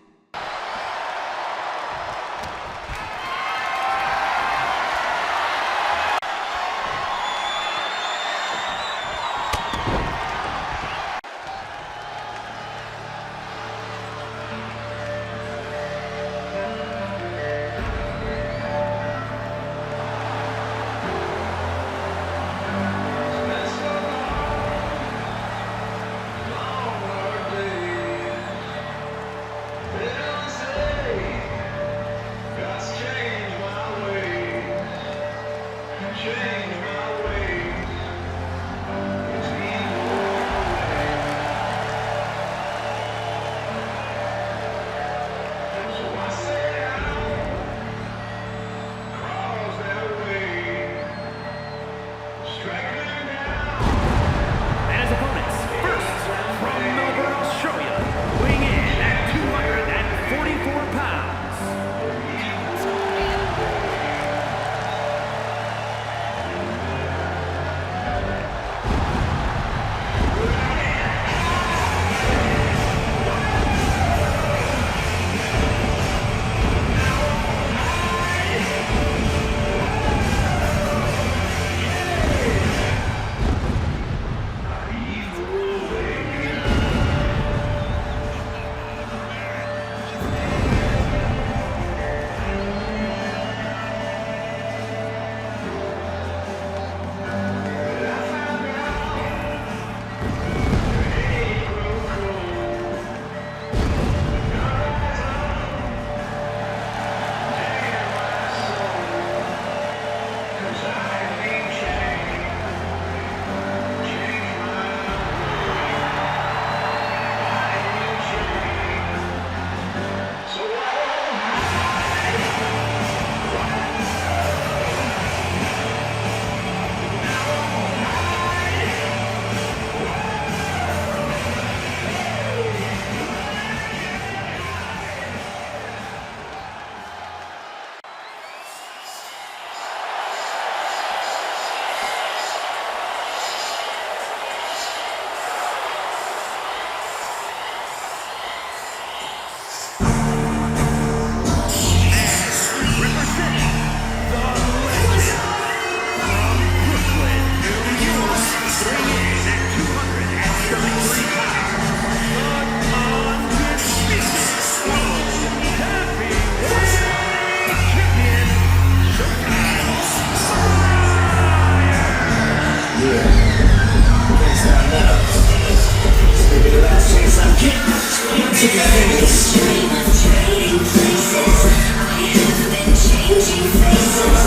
Speaker 3: to the finish. Dream of trading places. I have been changing faces.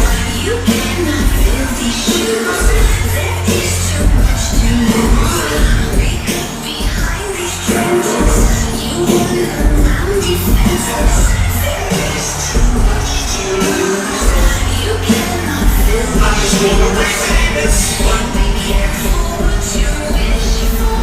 Speaker 3: You cannot fill these shoes. There is too much to lose. Behind these trenches, you run around defenses. There is too much to lose. You cannot fill these shoes. Be careful what you wish for.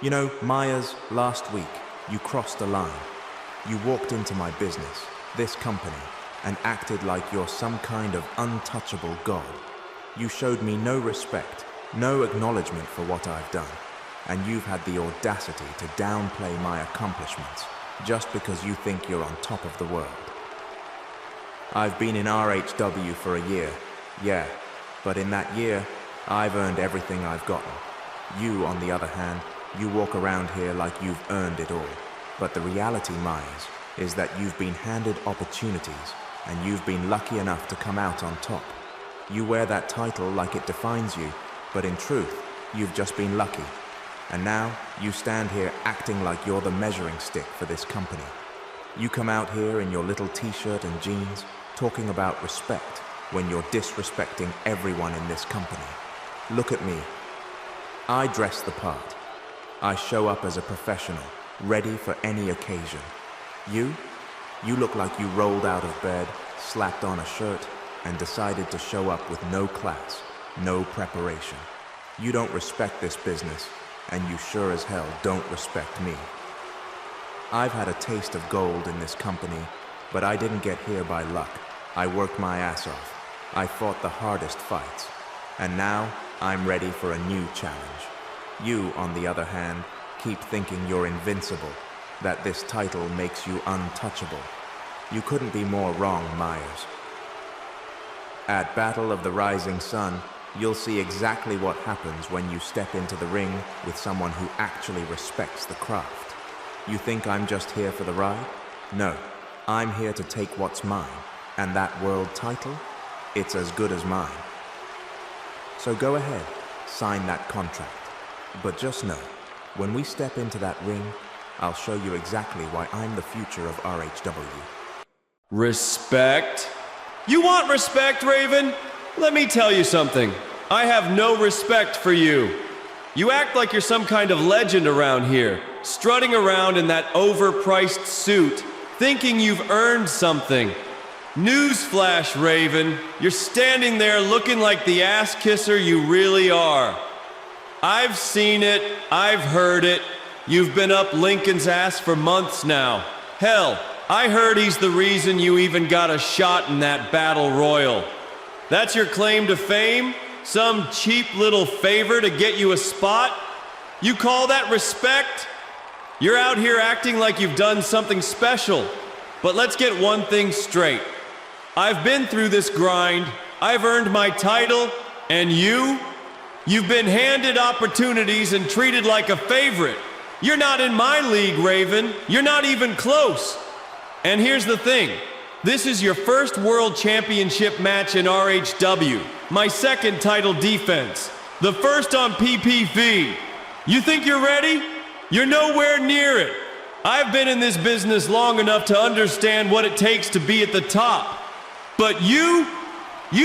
Speaker 7: You know, Meyers, last week, you crossed a line. You walked into my business, this company, and acted like you're some kind of untouchable god. You showed me no respect, no acknowledgement for what I've done, and you've had the audacity to downplay my accomplishments just because you think you're on top of the world. I've been in RHW for a year, yeah, but in that year, I've earned everything I've gotten. You, on the other hand, you walk around here like you've earned it all. But the reality, Meyers, is that you've been handed opportunities and you've been lucky enough to come out on top. You wear that title like it defines you, but in truth, you've just been lucky. And now, you stand here acting like you're the measuring stick for this company. You come out here in your little t-shirt and jeans, talking about respect, when you're disrespecting everyone in this company. Look at me. I dress the part. I show up as a professional, ready for any occasion. You look like you rolled out of bed, slapped on a shirt, and decided to show up with no class, no preparation. You don't respect this business, and you sure as hell don't respect me. I've had a taste of gold in this company, but I didn't get here by luck. I worked my ass off. I fought the hardest fights. And now, I'm ready for a new challenge. You, on the other hand, keep thinking you're invincible, that this title makes you untouchable. You couldn't be more wrong, Meyers. At Battle of the Rising Sun, you'll see exactly what happens when you step into the ring with someone who actually respects the craft. You think I'm just here for the ride? No, I'm here to take what's mine, and that world title, it's as good as mine. So go ahead, sign that contract. But just know, when we step into that ring, I'll show you exactly why I'm the future of RHW.
Speaker 8: Respect? You want respect, Raven? Let me tell you something. I have no respect for you. You act like you're some kind of legend around here, strutting around in that overpriced suit, thinking you've earned something. Newsflash, Raven. You're standing there looking like the ass kisser you really are. I've seen it, I've heard it. You've been up Lincoln's ass for months now. Hell, I heard he's the reason you even got a shot in that battle royal. That's your claim to fame? Some cheap little favor to get you a spot? You call that respect? You're out here acting like you've done something special. But let's get one thing straight. I've been through this grind, I've earned my title, and you've been handed opportunities and treated like a favorite. You're not in my league, Raven. You're not even close. And here's the thing. This is your first World Championship match in RHW. My second title defense. The first on PPV. You think you're ready? You're nowhere near it. I've been in this business long enough to understand what it takes to be at the top. But you've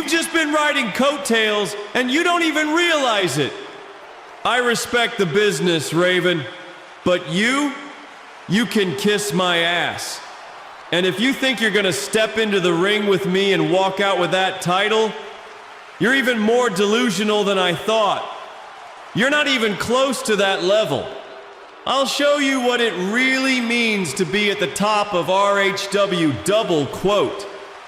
Speaker 8: just been riding coattails and you don't even realize it. I respect the business, Raven, but you can kiss my ass. And if you think you're gonna step into the ring with me and walk out with that title, you're even more delusional than I thought. You're not even close to that level. I'll show you what it really means to be at the top of RHW, double quote.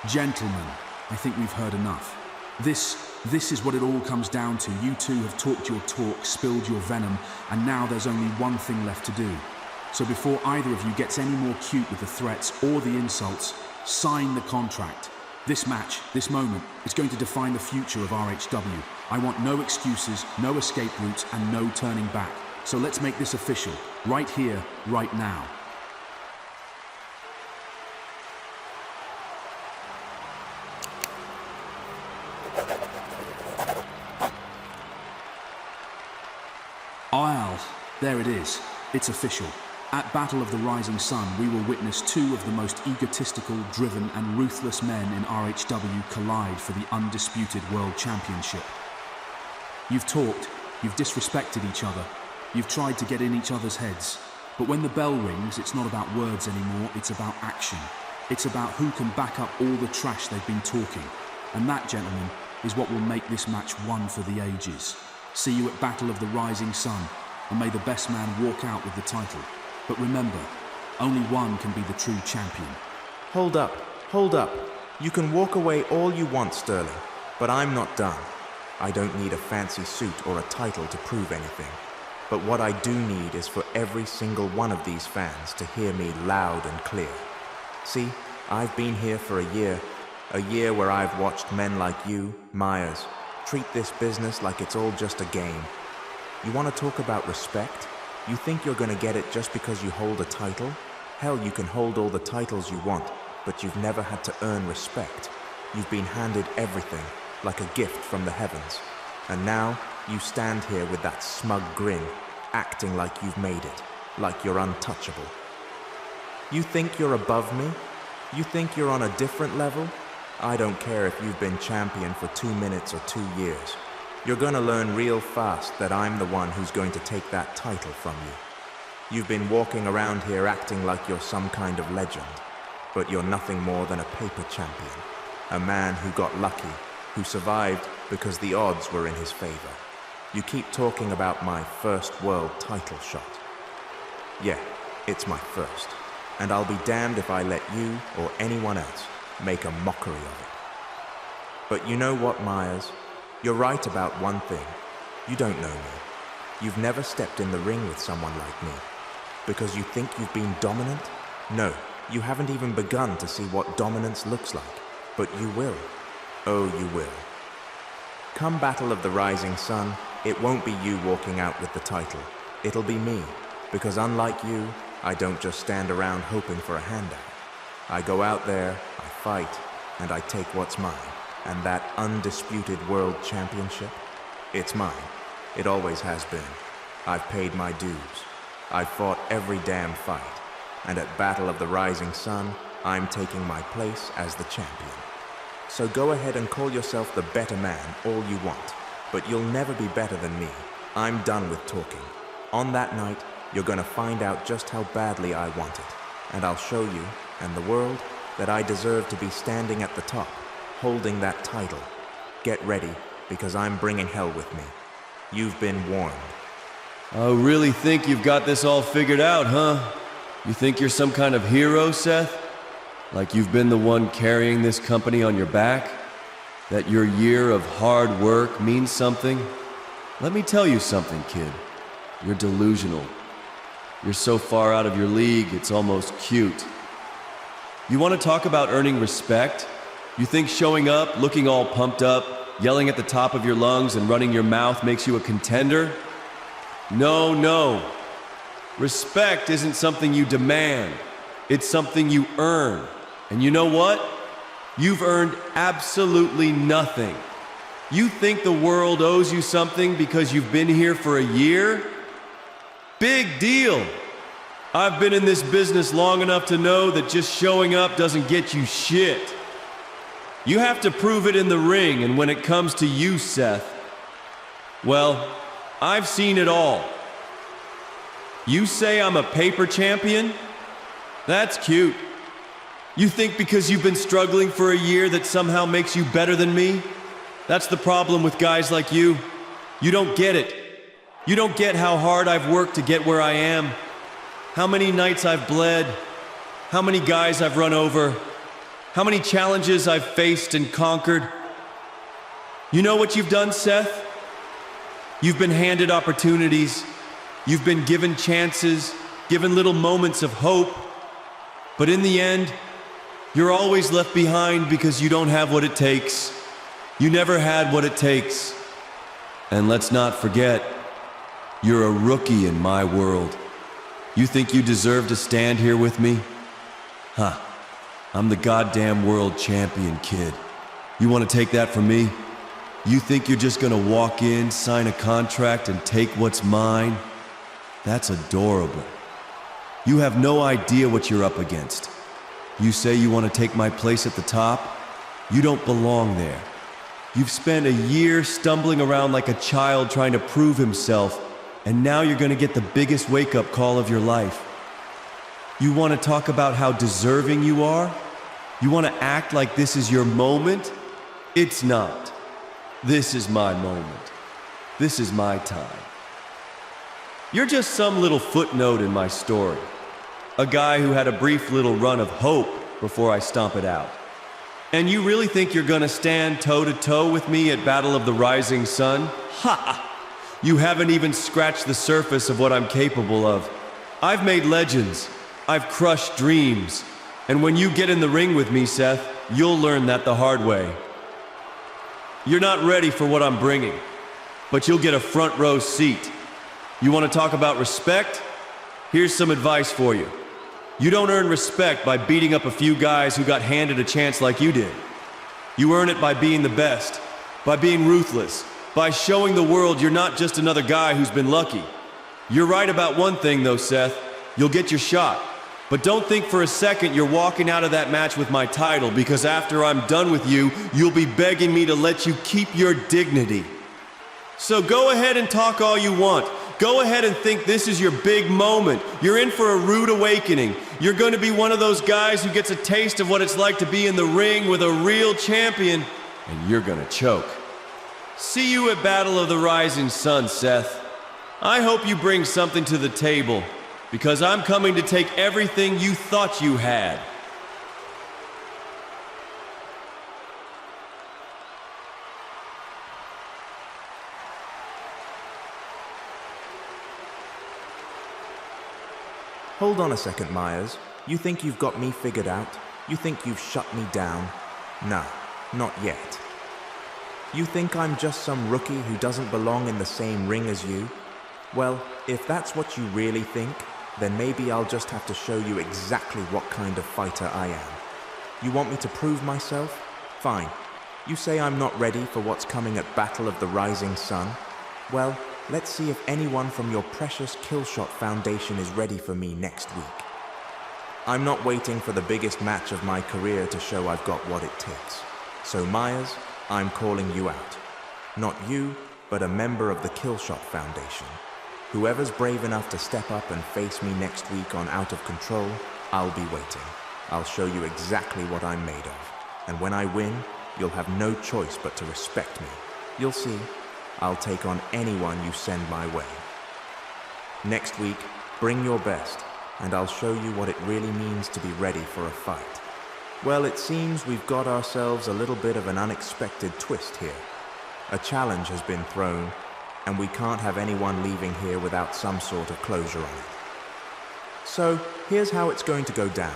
Speaker 6: Gentlemen, I think we've heard enough. This is what it all comes down to. You two have talked your talk, spilled your venom, and now there's only one thing left to do. So before either of you gets any more cute with the threats or the insults, sign the contract. This match, this moment, is going to define the future of RHW. I want no excuses, no escape routes, and no turning back. So let's make this official, right here, right now. There it is. It's official. At Battle of the Rising Sun, we will witness two of the most egotistical, driven, and ruthless men in RHW collide for the undisputed World Championship. You've talked, you've disrespected each other, you've tried to get in each other's heads. But when the bell rings, it's not about words anymore, it's about action. It's about who can back up all the trash they've been talking. And that, gentlemen, is what will make this match one for the ages. See you at Battle of the Rising Sun, and may the best man walk out with the title. But remember, only one can be the true champion.
Speaker 7: Hold up, hold up. You can walk away all you want, Sterling, but I'm not done. I don't need a fancy suit or a title to prove anything. But what I do need is for every single one of these fans to hear me loud and clear. See, I've been here for a year where I've watched men like you, Meyers, treat this business like it's all just a game. You want to talk about respect? You think you're going to get it just because you hold a title? Hell, you can hold all the titles you want, but you've never had to earn respect. You've been handed everything, like a gift from the heavens. And now, you stand here with that smug grin, acting like you've made it, like you're untouchable. You think you're above me? You think you're on a different level? I don't care if you've been champion for 2 minutes or 2 years. You're gonna learn real fast that I'm the one who's going to take that title from you. You've been walking around here acting like you're some kind of legend, but you're nothing more than a paper champion. A man who got lucky, who survived because the odds were in his favor. You keep talking about my first world title shot. Yeah, it's my first, and I'll be damned if I let you or anyone else make a mockery of it. But you know what, Meyers? You're right about one thing. You don't know me. You've never stepped in the ring with someone like me. Because you think you've been dominant? No, you haven't even begun to see what dominance looks like. But you will. Oh, you will. Come Battle of the Rising Sun, it won't be you walking out with the title. It'll be me. Because unlike you, I don't just stand around hoping for a handout. I go out there, I fight, and I take what's mine. And that undisputed world championship, it's mine. It always has been. I've paid my dues. I've fought every damn fight. And at Battle of the Rising Sun, I'm taking my place as the champion. So go ahead and call yourself the better man all you want. But you'll never be better than me. I'm done with talking. On that night, you're gonna find out just how badly I want it. And I'll show you, and the world, that I deserve to be standing at the top, holding that title. Get ready, because I'm bringing hell with me. You've been warned.
Speaker 8: I really think you've got this all figured out, huh? You think you're some kind of hero, Seth? Like you've been the one carrying this company on your back? That your year of hard work means something? Let me tell you something, kid. You're delusional. You're so far out of your league, it's almost cute. You want to talk about earning respect? You think showing up, looking all pumped up, yelling at the top of your lungs and running your mouth makes you a contender? No, no. Respect isn't something you demand. It's something you earn. And you know what? You've earned absolutely nothing. You think the world owes you something because you've been here for a year? Big deal. I've been in this business long enough to know that just showing up doesn't get you shit. You have to prove it in the ring, and when it comes to you, Seth, well, I've seen it all. You say I'm a paper champion? That's cute. You think because you've been struggling for a year that somehow makes you better than me? That's the problem with guys like you. You don't get it. You don't get how hard I've worked to get where I am, how many nights I've bled, how many guys I've run over, how many challenges I've faced and conquered. You know what you've done, Seth? You've been handed opportunities. You've been given chances, given little moments of hope. But in the end, you're always left behind because you don't have what it takes. You never had what it takes. And let's not forget, you're a rookie in my world. You think you deserve to stand here with me? Huh. I'm the goddamn world champion, kid. You want to take that from me? You think you're just gonna walk in, sign a contract, and take what's mine? That's adorable. You have no idea what you're up against. You say you want to take my place at the top? You don't belong there. You've spent a year stumbling around like a child trying to prove himself, and now you're gonna get the biggest wake-up call of your life. You want to talk about how deserving you are? You want to act like this is your moment? It's not. This is my moment. This is my time. You're just some little footnote in my story. A guy who had a brief little run of hope before I stomp it out. And you really think you're gonna stand toe-to-toe with me at Battle of the Rising Sun? Ha! You haven't even scratched the surface of what I'm capable of. I've made legends. I've crushed dreams. And when you get in the ring with me, Seth, you'll learn that the hard way. You're not ready for what I'm bringing, but you'll get a front row seat. You want to talk about respect? Here's some advice for you. You don't earn respect by beating up a few guys who got handed a chance like you did. You earn it by being the best, by being ruthless, by showing the world you're not just another guy who's been lucky. You're right about one thing though, Seth. You'll get your shot. But don't think for a second you're walking out of that match with my title, because after I'm done with you, you'll be begging me to let you keep your dignity. So go ahead and talk all you want. Go ahead and think this is your big moment. You're in for a rude awakening. You're going to be one of those guys who gets a taste of what it's like to be in the ring with a real champion, and you're going to choke. See you at Battle of the Rising Sun, Seth. I hope you bring something to the table, because I'm coming to take everything you thought you had.
Speaker 7: Hold on a second, Meyers. You think you've got me figured out? You think you've shut me down? No, not yet. You think I'm just some rookie who doesn't belong in the same ring as you? Well, if that's what you really think, then maybe I'll just have to show you exactly what kind of fighter I am. You want me to prove myself? Fine. You say I'm not ready for what's coming at Battle of the Rising Sun? Well, let's see if anyone from your precious Killshot Foundation is ready for me next week. I'm not waiting for the biggest match of my career to show I've got what it takes. So Meyers, I'm calling you out. Not you, but a member of the Killshot Foundation. Whoever's brave enough to step up and face me next week on Out of Control, I'll be waiting. I'll show you exactly what I'm made of. And when I win, you'll have no choice but to respect me. You'll see. I'll take on anyone you send my way. Next week, bring your best, and I'll show you what it really means to be ready for a fight. Well, it seems we've got ourselves a little bit of an unexpected twist here. A challenge has been thrown, and we can't have anyone leaving here without some sort of closure on it. So, here's how it's going to go down.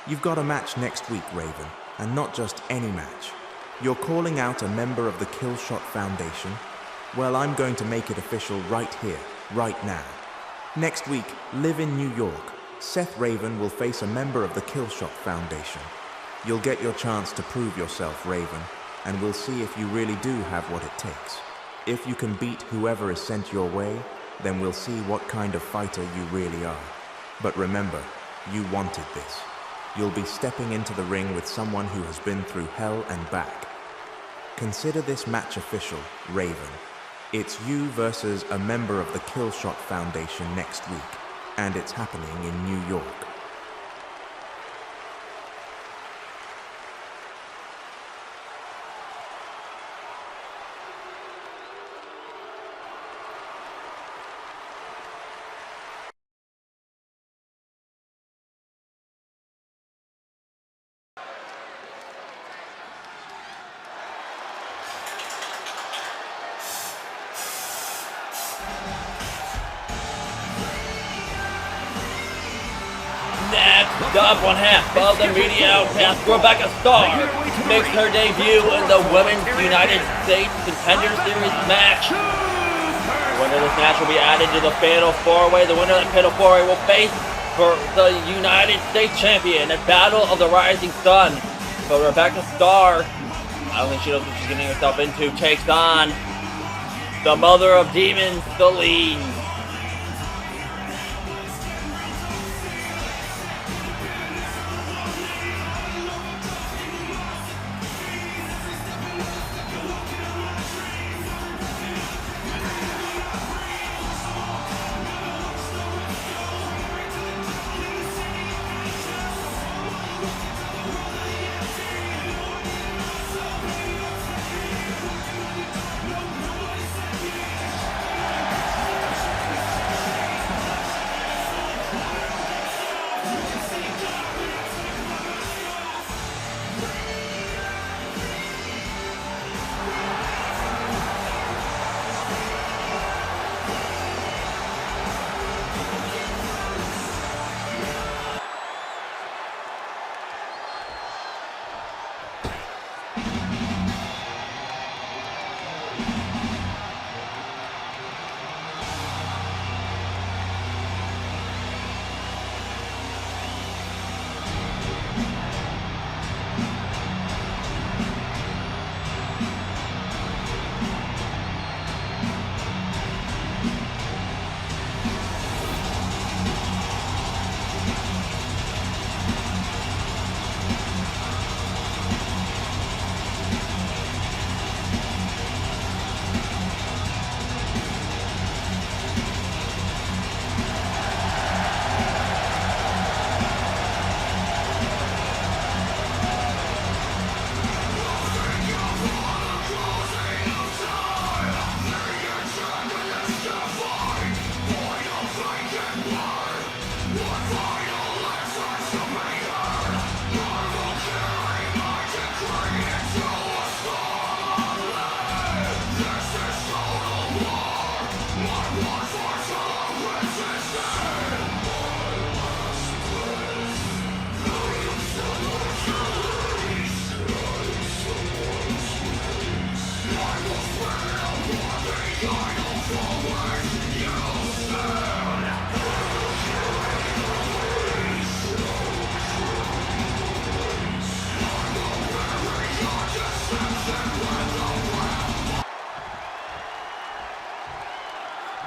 Speaker 7: You've got a match next week, Raven, and not just any match. You're calling out a member of the Killshot Foundation. Well, I'm going to make it official right here, right now. Next week, live in New York. Seth Raven will face a member of the Killshot Foundation. You'll get your chance to prove yourself, Raven, and we'll see if you really do have what it takes. If you can beat whoever is sent your way, then we'll see what kind of fighter you really are. But remember, you wanted this. You'll be stepping into the ring with someone who has been through hell and back. Consider this match official, Raven. It's you versus a member of the Killshot Foundation next week, and it's happening in New York.
Speaker 2: Next up, one half of the media outcast, Rebecca Starr makes her debut in the Women's United States Contender Series match winner of this match will be added to the Fatal 4-Way. The winner of the Fatal 4-Way will face for the United States Champion at Battle of the Rising Sun. But Rebecca Starr, I don't think she knows what she's getting herself into, takes on the Mother of Demons, Celine.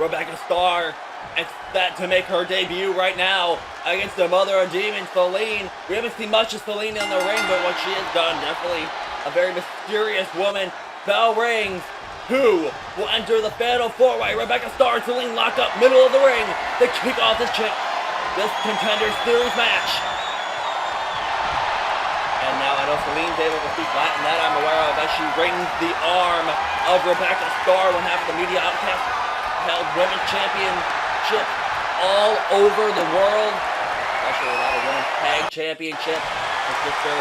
Speaker 2: Rebecca Starr is set to make her debut right now against the Mother of Demons, Celine. We haven't seen much of Celine in the ring, but what she has done, definitely a very mysterious woman. Bell rings. Who will enter the Fatal 4-Way? Rebecca Starr and Celine lock up middle of the ring to kick off this Contender Series match. And now I know Celine's able to speak Latin, that I'm aware of, as she rings the arm of Rebecca Starr, one half of the Media Outcast held women's championship all over the world, especially without a women's tag championship. Her sister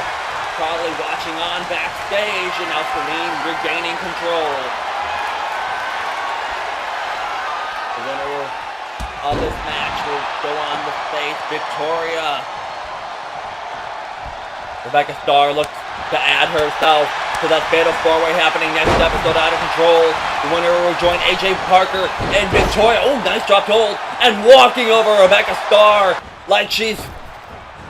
Speaker 2: probably watching on backstage, and now Celine regaining control. The winner of this match will go on to face Victoria. Rebecca Starr looks to add herself to that Fatal 4-Way happening next episode, Out of Control. The winner will join AJ Parker and Victoria. Oh, nice drop hold. And walking over Rebecca Starr like she's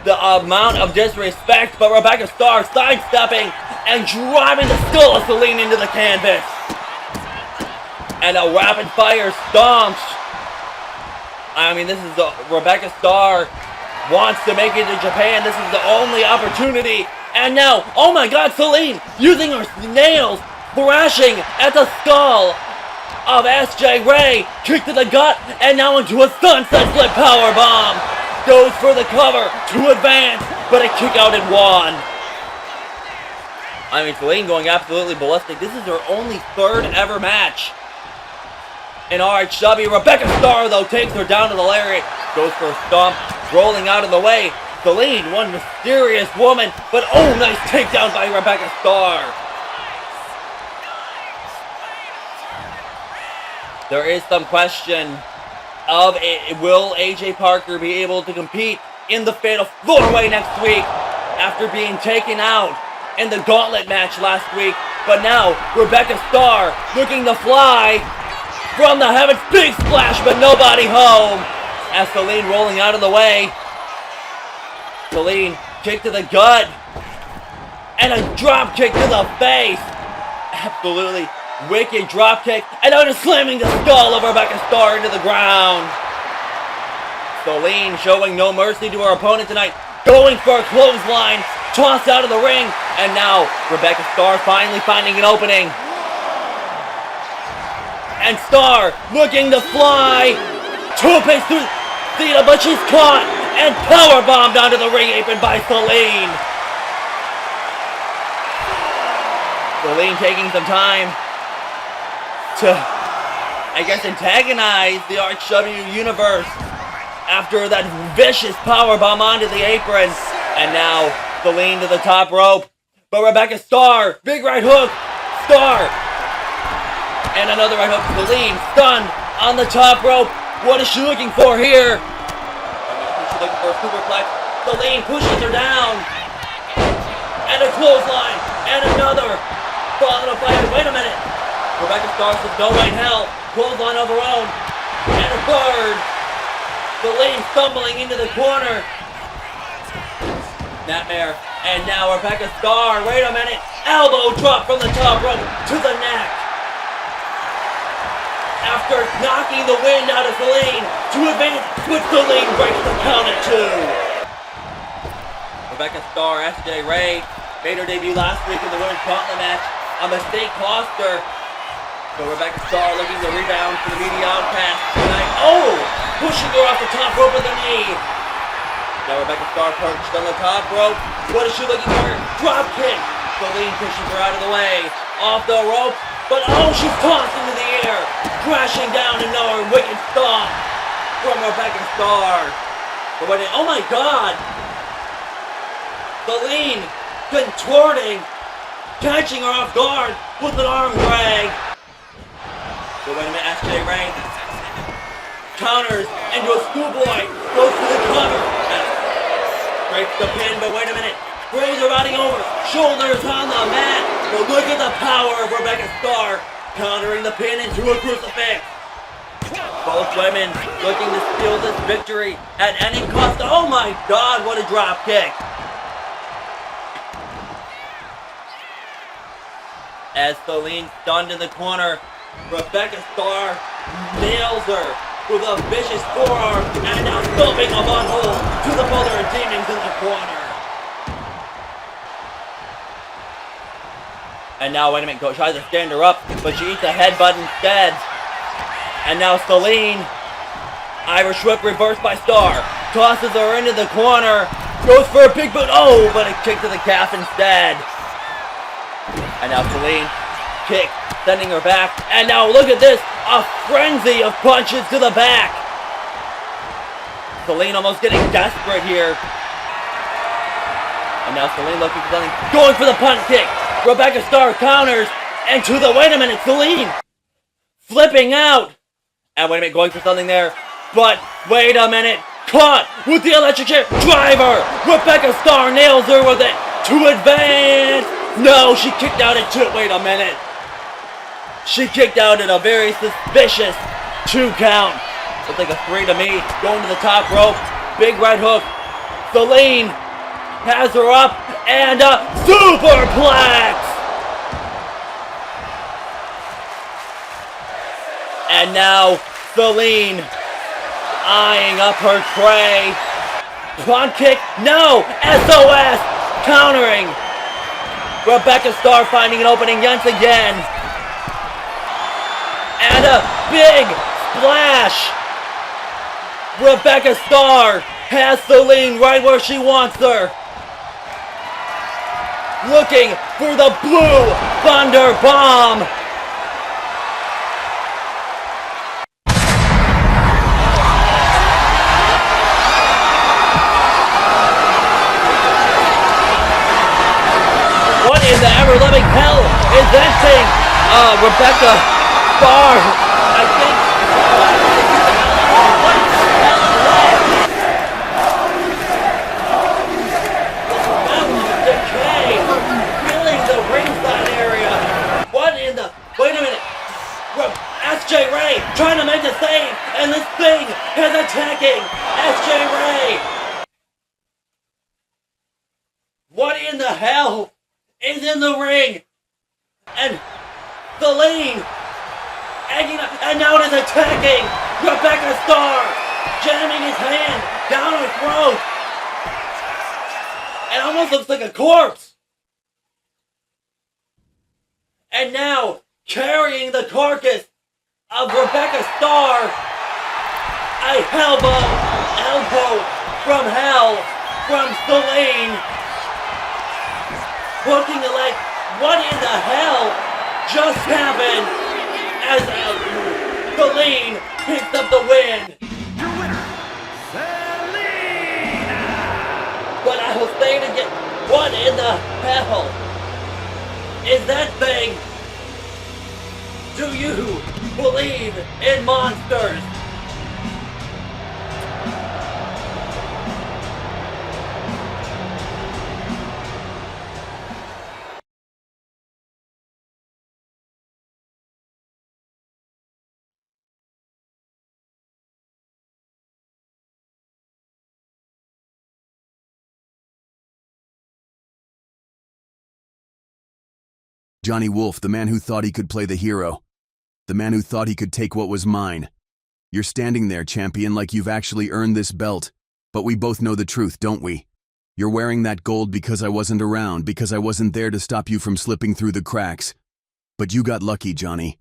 Speaker 2: the amount of disrespect. But Rebecca Starr sidestepping and driving the skull of Celine into the canvas. And a rapid fire stomps. I mean, this is Rebecca Starr wants to make it to Japan. This is the only opportunity. And now, oh my god, Celine using her nails, thrashing at the skull of SJ Ray. Kick to the gut, and now into a sunset flip powerbomb. Goes for the cover to advance, but a kick out and one. I mean, Celine going absolutely ballistic. This is her only third ever match in RHW. Rebecca Starr, though, takes her down to the lariat. Goes for a stomp, rolling out of the way. Celine, one mysterious woman, but oh, nice takedown by Rebecca Starr. There is some question of will AJ Parker be able to compete in the Fatal 4-Way next week after being taken out in the Gauntlet match last week. But now, Rebecca Starr looking to fly from the heavens. Big splash, but nobody home. As Celine rolling out of the way. Celine, kick to the gut. And a drop kick to the face. Absolutely wicked drop kick. And now just slamming the skull of Rebecca Starr into the ground. Celine showing no mercy to her opponent tonight. Going for a clothesline. Tossed out of the ring. And now Rebecca Starr finally finding an opening. And Starr looking to fly. Two-pace through Theta, but she's caught. And powerbombed onto the ring apron by Celine. Celine taking some time to, I guess, antagonize the RHW Universe after that vicious powerbomb onto the apron. And now Celine to the top rope. But Rebecca Starr, big right hook. Starr. And another right hook. Celine stunned on the top rope. What is she looking for here? She's looking for a superplex. Celine pushes her down. And a clothesline. And another. Followed up by, wait a minute. Rebecca Starr says no way in hell. Clothesline of her own. And a third. Celine stumbling into the corner. Nightmare. And now Rebecca Starr, wait a minute. Elbow drop from the top rope to the neck. After knocking the wind out of Celine to advance, but Celine breaks the count at 2. Rebecca Starr, SJ Ray, made her debut last week in the women's gauntlet match. A mistake cost her. So Rebecca Starr looking to rebound for the media outcast tonight. Oh! Pushing her off the top rope with a knee. Now Rebecca Starr perched on the top rope. What is she looking for? Drop kick. Celine pushes her out of the way. Off the rope. But oh, she's tossed into the air. Crashing down into her wicked stomp from Rebecca Starr. Oh my God. Celine contorting. Catching her off guard with an arm drag. But wait a minute, SJ Ray counters into a schoolboy. Goes to the cover. Breaks the pin, but wait a minute. Throws her body over. Shoulders on the mat. But look at the power of Rebecca Starr. Countering the pin into a crucifix. Both women looking to steal this victory at any cost. Oh my God, what a drop kick. As Celine stunned in the corner, Rebecca Starr nails her with a vicious forearm and now stomping a butthole to the mother of demons in the corner. And now, wait a minute, tries to stand her up, but she eats a headbutt instead. And now Celine, Irish whip reversed by Starr, tosses her into the corner, goes for a big boot, oh, but a kick to the calf instead. And now Celine, kick, sending her back. And now look at this, a frenzy of punches to the back. Celine almost getting desperate here. And now Celine looking for something, going for the punt kick. Rebecca Starr counters, and to the, wait a minute, Celine flipping out. And wait a minute, going for something there. But wait a minute, caught with the electric chair. Driver, Rebecca Starr nails her with it to advance. No, she kicked out at 2. Wait a minute. She kicked out at a very suspicious 2 count. Looks like a 3 to me. Going to the top rope. Big right hook. Celine has her up. And a superplex. And now Celine eyeing up her tray. Front kick. No. SOS. Countering. Rebecca Starr finding an opening once again. And a big splash. Rebecca Starr has Celine right where she wants her. Looking for the Blue Thunder Bomb. What in the ever-loving hell is that thing? Rebecca Starr, I think. What the hell is that? Decay, filling the ringside area. What in the? Wait a minute. SJ Ray is attacking SJ Ray. What in the hell is in the ring? And the lane. And now it is attacking Rebecca Starr, jamming his hand down her throat. It almost looks like a corpse. And now, carrying the carcass of Rebecca Starr, a elbow from hell from Selene. Looking like, what in the hell just happened? As Selene picks up the win.
Speaker 1: Your winner, Selena!
Speaker 2: But I was saying again, what in the hell is that thing? Do you believe in monsters?
Speaker 9: Johnny Wolf, the man who thought he could play the hero. The man who thought he could take what was mine. You're standing there, champion, like you've actually earned this belt. But we both know the truth, don't we? You're wearing that gold because I wasn't around, because I wasn't there to stop you from slipping through the cracks. But you got lucky, Johnny.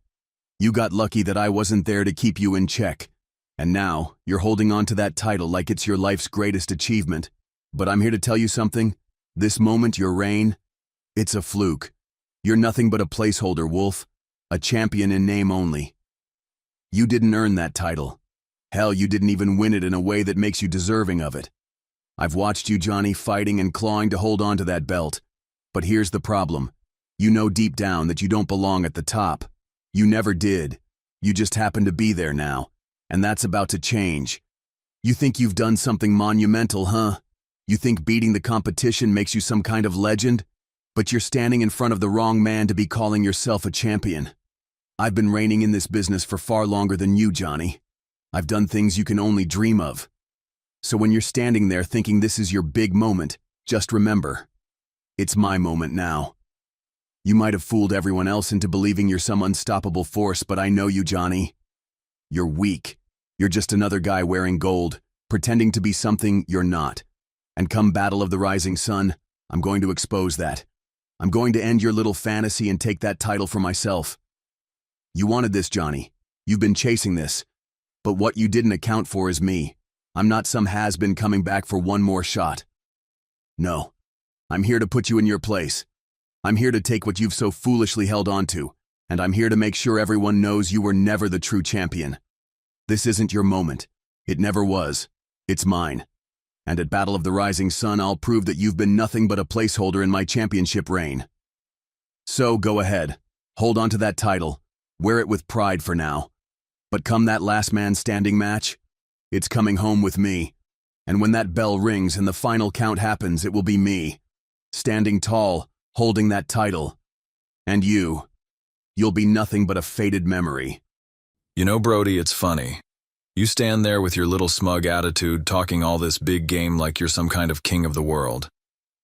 Speaker 9: You got lucky that I wasn't there to keep you in check. And now, you're holding on to that title like it's your life's greatest achievement. But I'm here to tell you something. This moment, your reign, it's a fluke. You're nothing but a placeholder, Wolf. A champion in name only. You didn't earn that title. Hell, you didn't even win it in a way that makes you deserving of it. I've watched you, Johnny, fighting and clawing to hold on to that belt. But here's the problem. You know deep down that you don't belong at the top. You never did. You just happen to be there now. And that's about to change. You think you've done something monumental, huh? You think beating the competition makes you some kind of legend? But you're standing in front of the wrong man to be calling yourself a champion. I've been reigning in this business for far longer than you, Johnny. I've done things you can only dream of. So when you're standing there thinking this is your big moment, just remember, it's my moment now. You might have fooled everyone else into believing you're some unstoppable force, but I know you, Johnny. You're weak. You're just another guy wearing gold, pretending to be something you're not. And come Battle of the Rising Sun, I'm going to expose that. I'm going to end your little fantasy and take that title for myself. You wanted this, Johnny. You've been chasing this. But what you didn't account for is me. I'm not some has-been coming back for one more shot. No. I'm here to put you in your place. I'm here to take what you've so foolishly held on to, and I'm here to make sure everyone knows you were never the true champion. This isn't your moment. It never was. It's mine. And at Battle of the Rising Sun, I'll prove that you've been nothing but a placeholder in my championship reign. So go ahead, hold on to that title, wear it with pride for now. But come that last man standing match, it's coming home with me. And when that bell rings and the final count happens, it will be me, standing tall, holding that title. And you'll be nothing but a faded memory.
Speaker 10: You know, Brody, it's funny. You stand there with your little smug attitude talking all this big game like you're some kind of king of the world.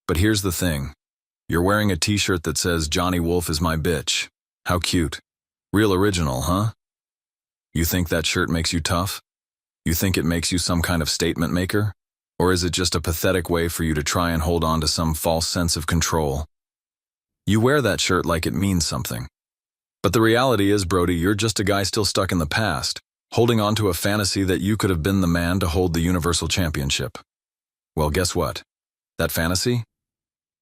Speaker 10: But here's the thing. You're wearing a t-shirt that says Johnny Wolf is my bitch. How cute. Real original, huh? You think that shirt makes you tough? You think it makes you some kind of statement maker? Or is it just a pathetic way for you to try and hold on to some false sense of control? You wear that shirt like it means something. But the reality is, Brody, you're just a guy still stuck in the past, holding on to a fantasy that you could have been the man to hold the Universal Championship. Well, guess what? That fantasy?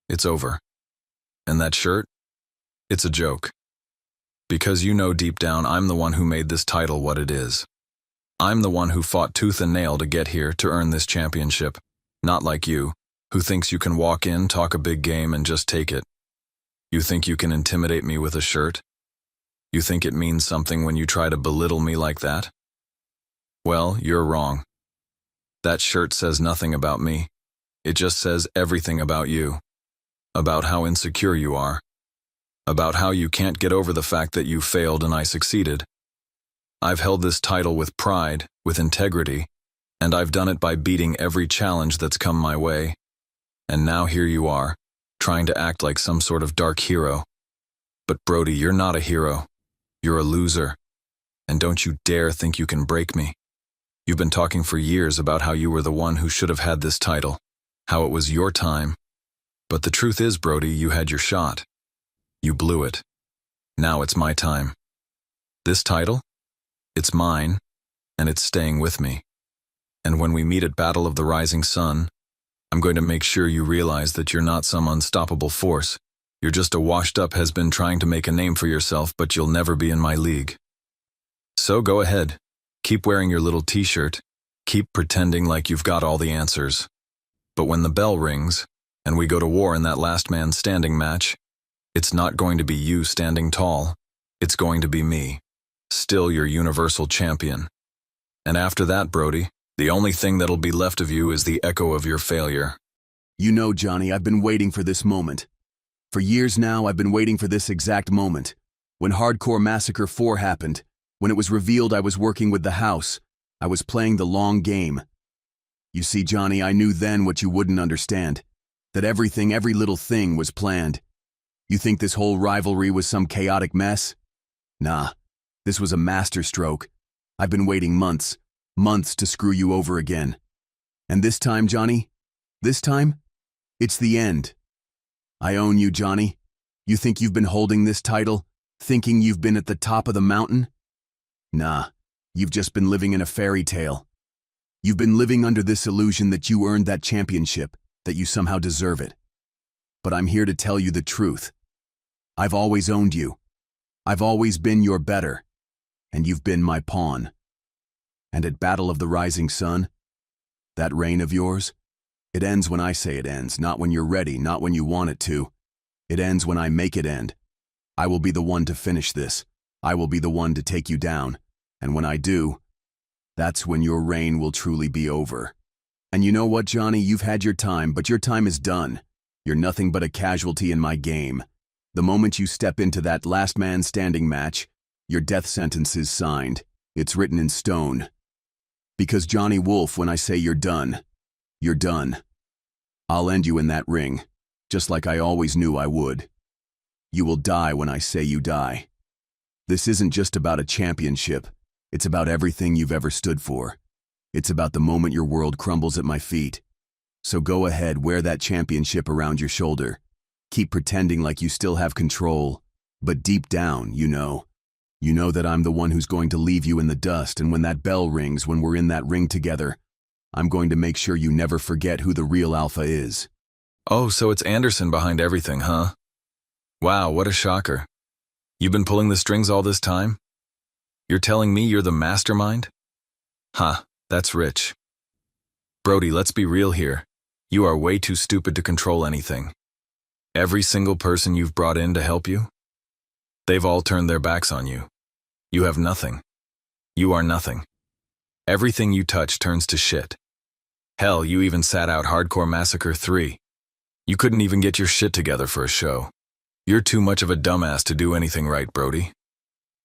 Speaker 10: It's over. And that shirt? It's a joke. Because you know deep down I'm the one who made this title what it is. I'm the one who fought tooth and nail to get here to earn this championship, not like you, who thinks you can walk in, talk a big game, and just take it. You think you can intimidate me with a shirt? You think it means something when you try to belittle me like that? Well, you're wrong. That shirt says nothing about me. It just says everything about you. About how insecure you are. About how you can't get over the fact that you failed and I succeeded. I've held this title with pride, with integrity, And I've done it by beating every challenge that's come my way. And now here you are, trying to act like some sort of dark hero. But Brody, you're not a hero. You're a loser. And don't you dare think you can break me. You've been talking for years about how you were the one who should have had this title, how it was your time. But the truth is, Brody, you had your shot. You blew it. Now it's my time. This title? It's mine, and it's staying with me. And when we meet at Battle of the Rising Sun, I'm going to make sure you realize that you're not some unstoppable force. You're just a washed-up has-been trying to make a name for yourself, but you'll never be in my league. So go ahead. Keep wearing your little t-shirt. Keep pretending like you've got all the answers. But when the bell rings, and we go to war in that last man standing match, it's not going to be you standing tall. It's going to be me, still your universal champion. And after that, Brody, the only thing that'll be left of you is the echo of your failure.
Speaker 9: You know, Johnny, I've been waiting for this moment. For years now, I've been waiting for this exact moment. When Hardcore Massacre 4 happened, when it was revealed I was working with the house, I was playing the long game. You see, Johnny, I knew then what you wouldn't understand, that everything, every little thing was planned. You think this whole rivalry was some chaotic mess? Nah, this was a masterstroke. I've been waiting months to screw you over again. And this time, Johnny, this time, it's the end. I own you, Johnny. You think you've been holding this title, thinking you've been at the top of the mountain? Nah, you've just been living in a fairy tale. You've been living under this illusion that you earned that championship, that you somehow deserve it. But I'm here to tell you the truth. I've always owned you. I've always been your better, and you've been my pawn. And at Battle of the Rising Sun, that reign of yours, it ends when I say it ends, not when you're ready, not when you want it to. It ends when I make it end. I will be the one to finish this. I will be the one to take you down. And when I do, that's when your reign will truly be over. And you know what, Johnny? You've had your time, but your time is done. You're nothing but a casualty in my game. The moment you step into that last man standing match, your death sentence is signed. It's written in stone. Because Johnny Wolf, when I say you're done, you're done. I'll end you in that ring, just like I always knew I would. You will die when I say you die. This isn't just about a championship. It's about everything you've ever stood for. It's about the moment your world crumbles at my feet. So go ahead, wear that championship around your shoulder. Keep pretending like you still have control. But deep down, you know that I'm the one who's going to leave you in the dust, and when that bell rings, when we're in that ring together, I'm going to make sure you never forget who the real alpha is.
Speaker 10: Oh, so it's Anderson behind everything, huh? Wow, what a shocker. You've been pulling the strings all this time? You're telling me you're the mastermind? Huh, that's rich. Brody, let's be real here. You are way too stupid to control anything. Every single person you've brought in to help you, they've all turned their backs on you. You have nothing. You are nothing. Everything you touch turns to shit. Hell, you even sat out Hardcore Massacre 3. You couldn't even get your shit together for a show. You're too much of a dumbass to do anything right, Brody.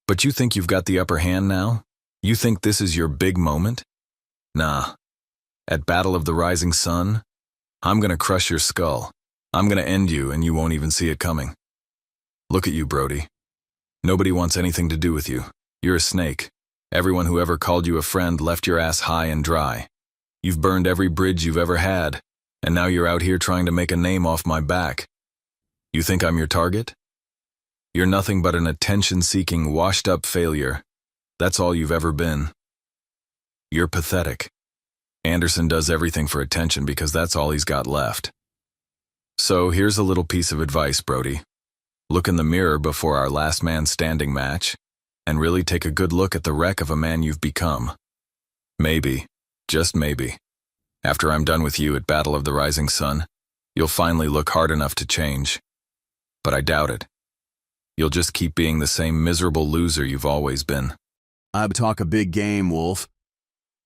Speaker 10: But you think you've got the upper hand now? You think this is your big moment? Nah. At Battle of the Rising Sun, I'm gonna crush your skull. I'm gonna end you and you won't even see it coming. Look at you, Brody. Nobody wants anything to do with you. You're a snake. Everyone who ever called you a friend left your ass high and dry. You've burned every bridge you've ever had, and now you're out here trying to make a name off my back. You think I'm your target? You're nothing but an attention-seeking, washed-up failure. That's all you've ever been. You're pathetic. Anderson does everything for attention because that's all he's got left. So here's a little piece of advice, Brody. Look in the mirror before our last man standing match, and really take a good look at the wreck of a man you've become. Maybe, just maybe, after I'm done with you at Battle of the Rising Sun, you'll finally look hard enough to change. But I doubt it. You'll just keep being the same miserable loser you've always been.
Speaker 9: I talk a big game, Wolf.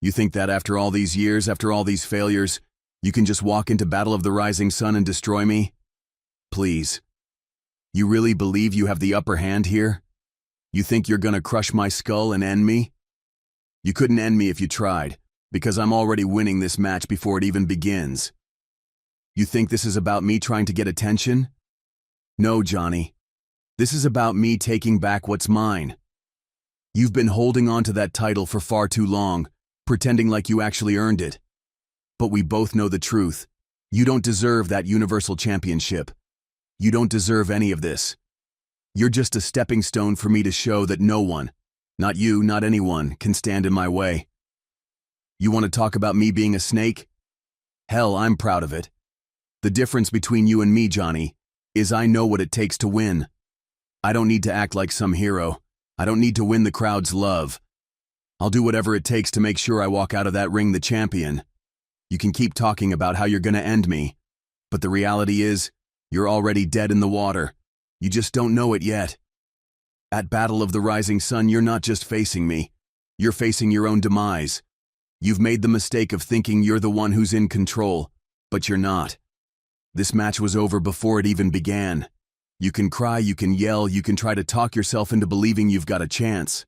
Speaker 9: You think that after all these years, after all these failures, you can just walk into Battle of the Rising Sun and destroy me? Please. You really believe you have the upper hand here? You think you're gonna crush my skull and end me? You couldn't end me if you tried. Because I'm already winning this match before it even begins. You think this is about me trying to get attention? No, Johnny. This is about me taking back what's mine. You've been holding on to that title for far too long, pretending like you actually earned it. But we both know the truth. You don't deserve that Universal Championship. You don't deserve any of this. You're just a stepping stone for me to show that no one, not you, not anyone, can stand in my way. You want to talk about me being a snake? Hell, I'm proud of it. The difference between you and me, Johnny, is I know what it takes to win. I don't need to act like some hero. I don't need to win the crowd's love. I'll do whatever it takes to make sure I walk out of that ring the champion. You can keep talking about how you're gonna end me, but the reality is, you're already dead in the water. You just don't know it yet. At Battle of the Rising Sun, you're not just facing me. You're facing your own demise. You've made the mistake of thinking you're the one who's in control, but you're not. This match was over before it even began. You can cry, you can yell, you can try to talk yourself into believing you've got a chance.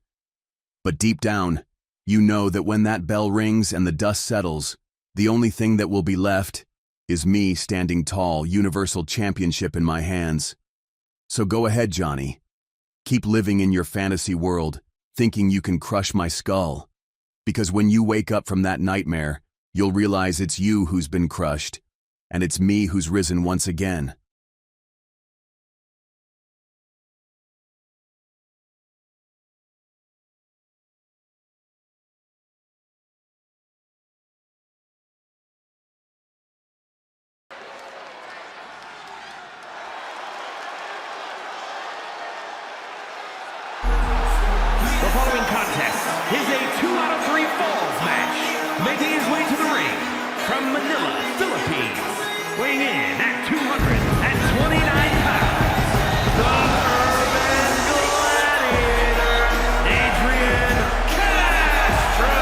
Speaker 9: But deep down, you know that when that bell rings and the dust settles, the only thing that will be left is me standing tall, Universal Championship in my hands. So go ahead, Johnny. Keep living in your fantasy world, thinking you can crush my skull. Because when you wake up from that nightmare, you'll realize it's you who's been crushed, and it's me who's risen once again.
Speaker 1: The following contest is a 2-out-of-3 falls match. Making his way to the ring from Manila, Philippines, weighing in at 229 pounds, the Urban Gladiator, Adrian Castro.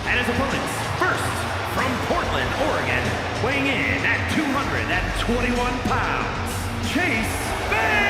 Speaker 1: And his opponents, first, from Portland, Oregon, weighing in at 221 pounds, Chase Baker!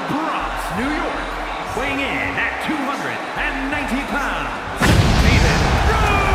Speaker 1: Bronx, New York, weighing in at 290 pounds, David Rude!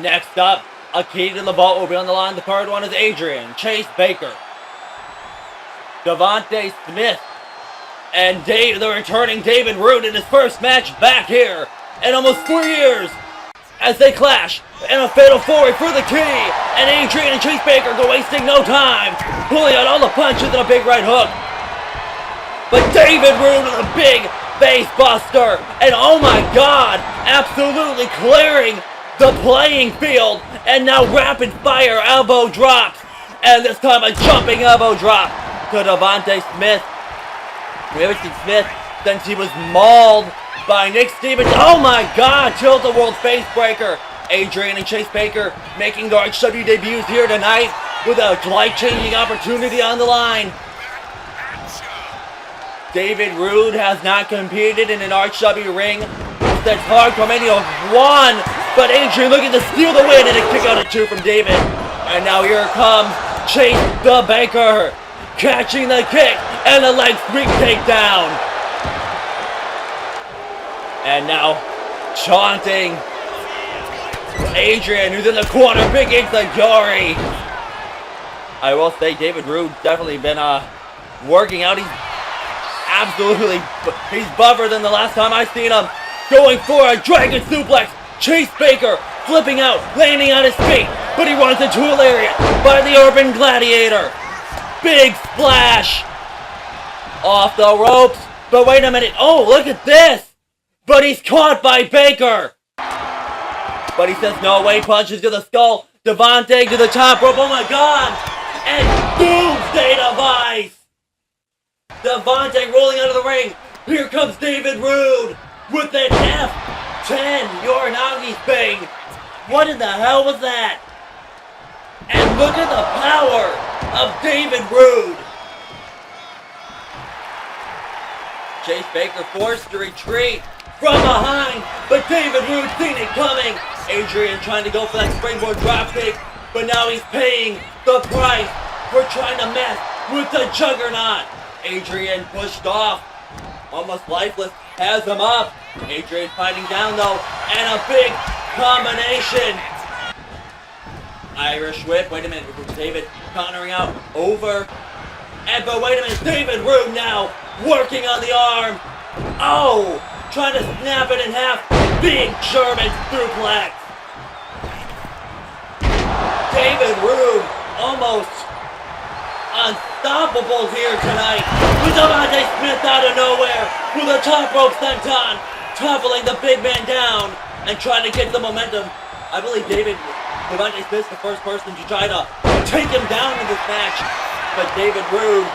Speaker 2: Next up, a key to the vault will be on the line. The third one is Adrian Chase Baker, Devontae Smith, and the returning David Rude in his first match back here in almost 4 years as they clash in a fatal four-way for the key. And Adrian and Chase Baker go wasting no time, pulling out all the punches and a big right hook. But David Rude with a big face buster, and oh my god, absolutely clearing the playing field, and now rapid fire elbow drops, and this time a jumping elbow drop to Devontae Smith. We haven't seen Smith since he was mauled by Nick Stevens. Oh my god, tilt-a-world face breaker. Adrian and Chase Baker making their HW debuts here tonight with a life-changing opportunity on the line. David Rude has not competed in an HW ring since Hardcore Massacre 1, but Adrian looking to steal the win and a kick out of 2 from David. And now here comes Chase the Baker, catching the kick and a leg sweep takedown. And now taunting Adrian, who's in the corner, big Inzaguri. I will say David Rude definitely been working out. He's buffer than the last time I seen him. Going for a dragon suplex. Chase Baker flipping out, landing on his feet, but he runs into a lariat by the Urban Gladiator. Big splash off the ropes. But wait a minute. Oh, look at this. But he's caught by Baker. But he says no way. Punches to the skull. Devontae to the top rope. Oh my god. And doomsday device. Devontae rolling out of the ring. Here comes David Rude with an F10 Yoranagi thing. What in the hell was that? And look at the power of David Rude. Chase Baker forced to retreat from behind, but David Rude seen it coming. Adrian trying to go for that springboard dropkick, but now he's paying the price for trying to mess with the Juggernaut. Adrian pushed off, almost lifeless, has him up. Adrian fighting down though, and a big combination. Irish whip, wait a minute, David countering out over. And but wait a minute, David Rude now working on the arm. Oh, trying to snap it in half. Big German suplex. David Rude almost unstoppable here tonight. With Devontae Smith out of nowhere with a top rope senton, toppling the big man down and trying to get the momentum. I believe Devontae Smith's the first person to try to take him down in this match. But David Rude,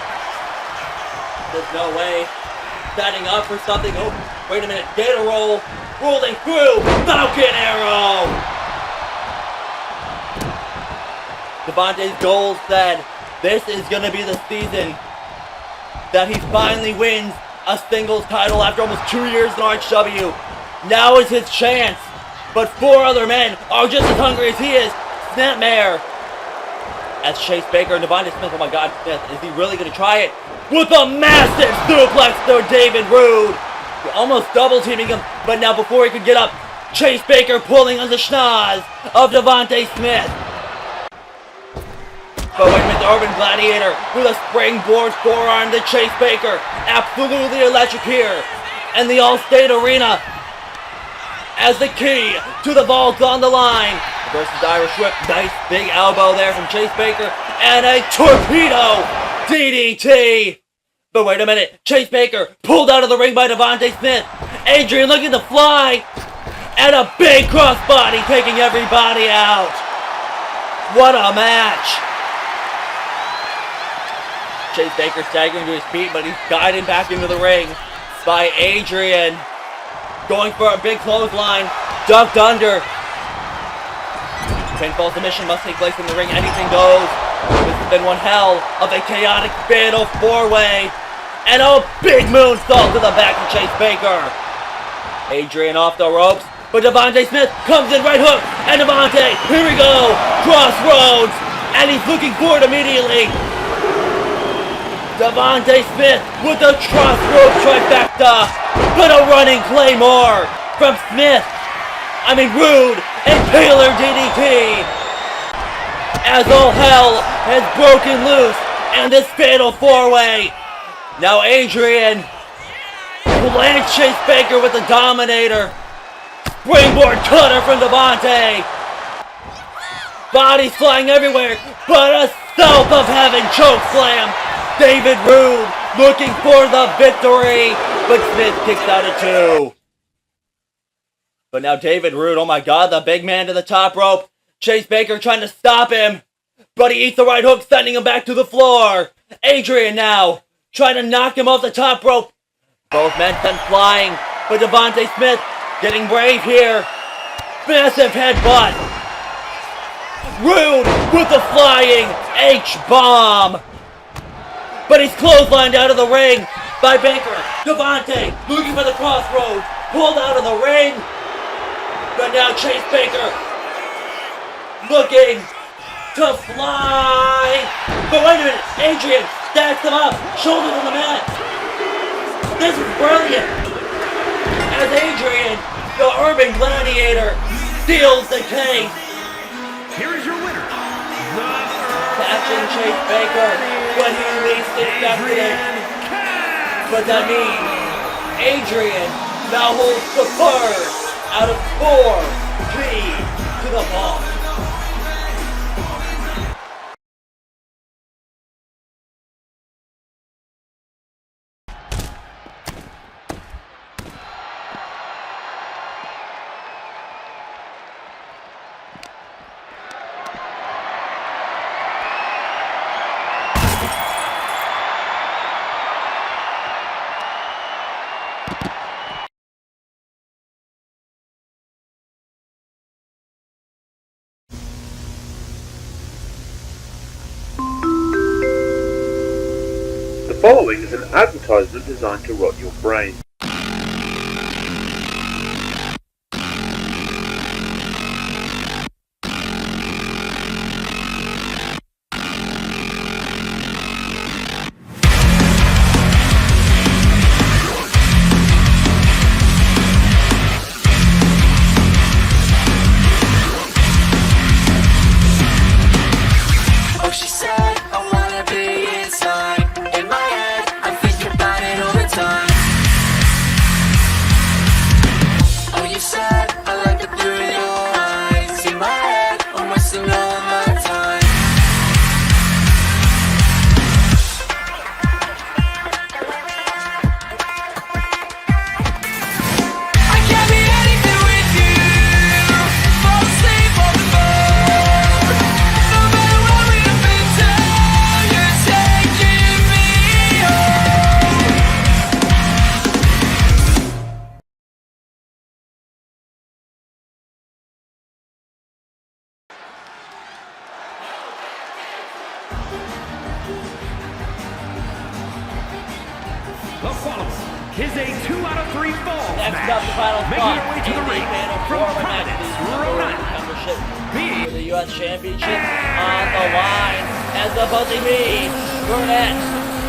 Speaker 2: there's no way. Setting up for something. Oh, wait a minute. Gator roll. Rolling through. Falcon Arrow. Devontae's goal said this is going to be the season that he finally wins a singles title after almost 2 years in RHW. Now is his chance. but 4 other men are just as hungry as he is. Snapmare. As Chase Baker and Devontae Smith, oh my god, Smith, is he really going to try it? With a massive suplex to David Rude. Almost double teaming him, but now before he could get up, Chase Baker pulling on the schnoz of Devontae Smith. But wait a minute, the Urban Gladiator with a springboard forearm to Chase Baker. Absolutely electric here. And the Allstate Arena as the key to the vault on the line. Versus Irish Whip. Nice big elbow there from Chase Baker. And a torpedo DDT. But wait a minute. Chase Baker pulled out of the ring by Devontae Smith. Adrian looking to fly. And a big crossbody taking everybody out. What a match. Chase Baker staggering to his feet, but he's guided back into the ring by Adrian. Going for a big clothesline. Ducked under. Pinfall submission must take place in the ring. Anything goes. This has been one hell of a chaotic fatal 4-way. And a big moonsault to the back of Chase Baker. Adrian off the ropes. But Devontae Smith comes in right hook. And Devontae, here we go. Crossroads. And he's looking for it immediately. Devontae Smith with the crossroads trifecta. But a running claymore from Smith. Rude and Taylor DDT. As all hell has broken loose in this fatal 4-way. Now Adrian lands Chase Baker with the Dominator. Springboard cutter from Devontae. Bodies flying everywhere, but a South of Heaven choke slam. David Rude looking for the victory, but Smith kicks out at 2. But now David Rude, oh my god, the big man to the top rope. Chase Baker trying to stop him, but he eats the right hook, sending him back to the floor. Adrian now trying to knock him off the top rope. Both men sent flying, but Devontae Smith getting brave here. Massive headbutt. Rude with the flying H-bomb. But he's clotheslined out of the ring by Baker. Devontae looking for the crossroads. Pulled out of the ring. But now Chase Baker looking to fly. But wait a minute. Adrian stacks him up. Shoulders on the mat. This is brilliant. As Adrian, the Urban Gladiator, steals the case.
Speaker 1: Here is your winner,
Speaker 2: Catching Chase Baker when he least expected it. But that means Adrian now holds the first out of 4 keys to the vault.
Speaker 11: The following is an advertisement designed to rot your brain.
Speaker 3: Oh, she said, I wanna be inside. In my head, I think about it all the time. Oh, you said, I like the blue in your eyes. In my head, I'm wasting all of my time. I can't be anything with you. Fall asleep on the phone. No matter what we have been told, you're taking me home.
Speaker 1: The following is a 2 out of 3 falls
Speaker 2: Next
Speaker 1: match.
Speaker 2: up, the final
Speaker 1: Making
Speaker 2: spot
Speaker 1: her way to
Speaker 2: in
Speaker 1: the
Speaker 2: the
Speaker 1: ring
Speaker 2: fatal
Speaker 1: from
Speaker 2: four-way match
Speaker 1: Providence,
Speaker 2: of the
Speaker 1: Rhode Island.
Speaker 2: Championship
Speaker 1: B.
Speaker 2: for the U.S. Championship on the line as the Buzzy B. Burnett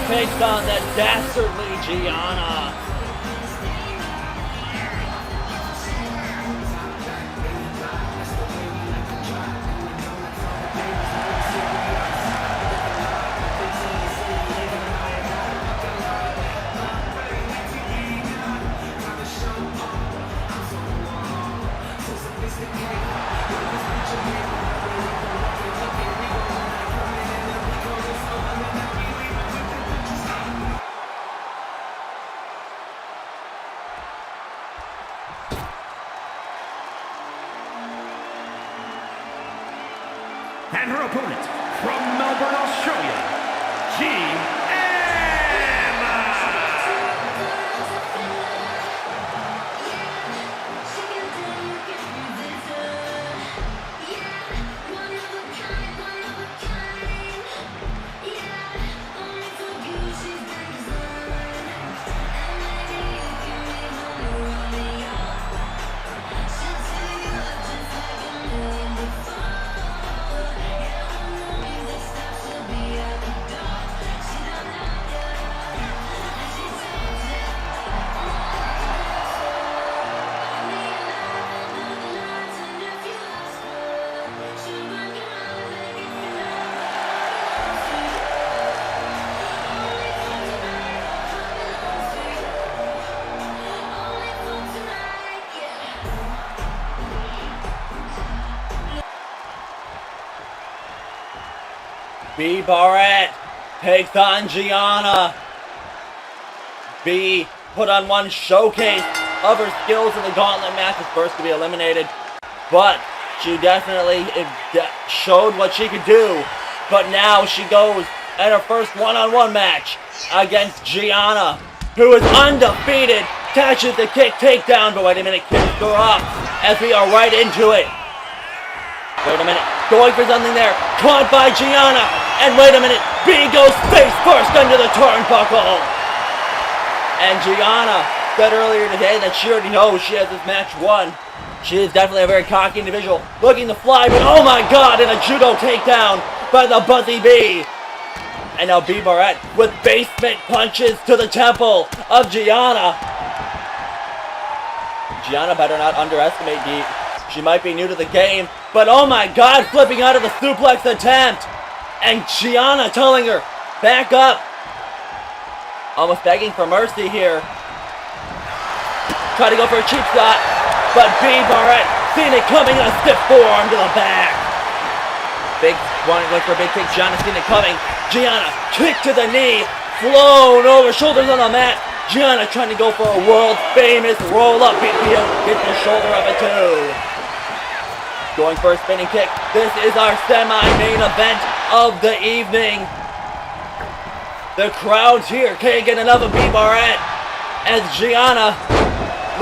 Speaker 2: takes on that dastardly Gianna.
Speaker 1: And her opponent from Melbourne, Australia, G.
Speaker 2: B. Barrett takes on Gianna. B put on one showcase of her skills in the gauntlet match, was first to be eliminated, but she definitely showed what she could do. But now she goes at her first one-on-one match against Gianna, who is undefeated, catches the kick takedown, but wait a minute, kicks her off as we are right into it. Wait a minute, going for something there, caught by Gianna, and wait a minute, B goes face first under the turnbuckle. And Gianna said earlier today that she already knows she has this match won. She is definitely a very cocky individual, looking to fly, but oh my god, and a judo takedown by the Buzzy B. And now B. Barrett with basement punches to the temple of Gianna. Gianna better not underestimate B. She might be new to the game, but oh my god, flipping out of the suplex attempt. And Gianna telling her, back up. Almost begging for mercy here. Try to go for a cheap shot, but B. Barrett seen it coming, a stiff forearm to the back. Big, wanting to look for a big kick, Gianna seen it coming. Gianna, kick to the knee, flown over, shoulders on the mat. Gianna trying to go for a world famous roll up, gets the shoulder of it too. Going for a spinning kick. This is our semi-main event of the evening. The crowd's here can't get enough of B. Barrett as Gianna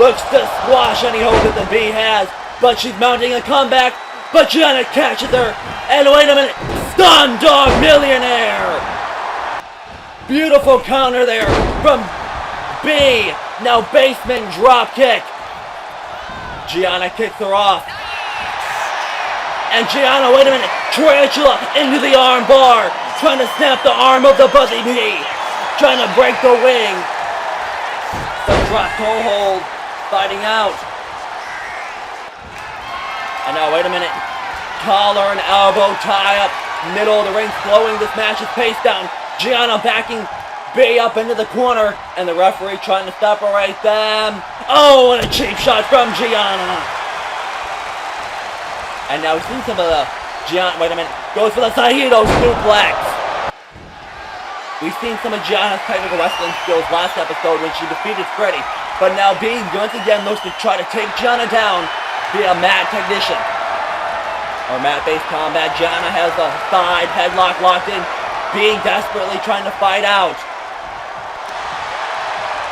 Speaker 2: looks to squash any hope that the B has, but she's mounting a comeback, but Gianna catches her, and wait a minute, Stun Dog Millionaire! Beautiful counter there from B. Now basement drop kick. Gianna kicks her off. And Gianna, wait a minute, tarantula into the arm bar, trying to snap the arm of the Buzzy B, trying to break the wing. The drop toe hold, fighting out. And now, wait a minute, collar and elbow tie up, middle of the ring, slowing this match's pace down. Gianna backing B up into the corner, and the referee trying to separate them. Oh, and a cheap shot from Gianna. And now we've seen some of the Gianna, wait a minute, goes for the Saito suplex. We've seen some of Gianna's technical wrestling skills last episode when she defeated Freddy. But now B once again looks to try to take Gianna down via mat technician. Or mat-based combat. Gianna has the side headlock locked in. B desperately trying to fight out.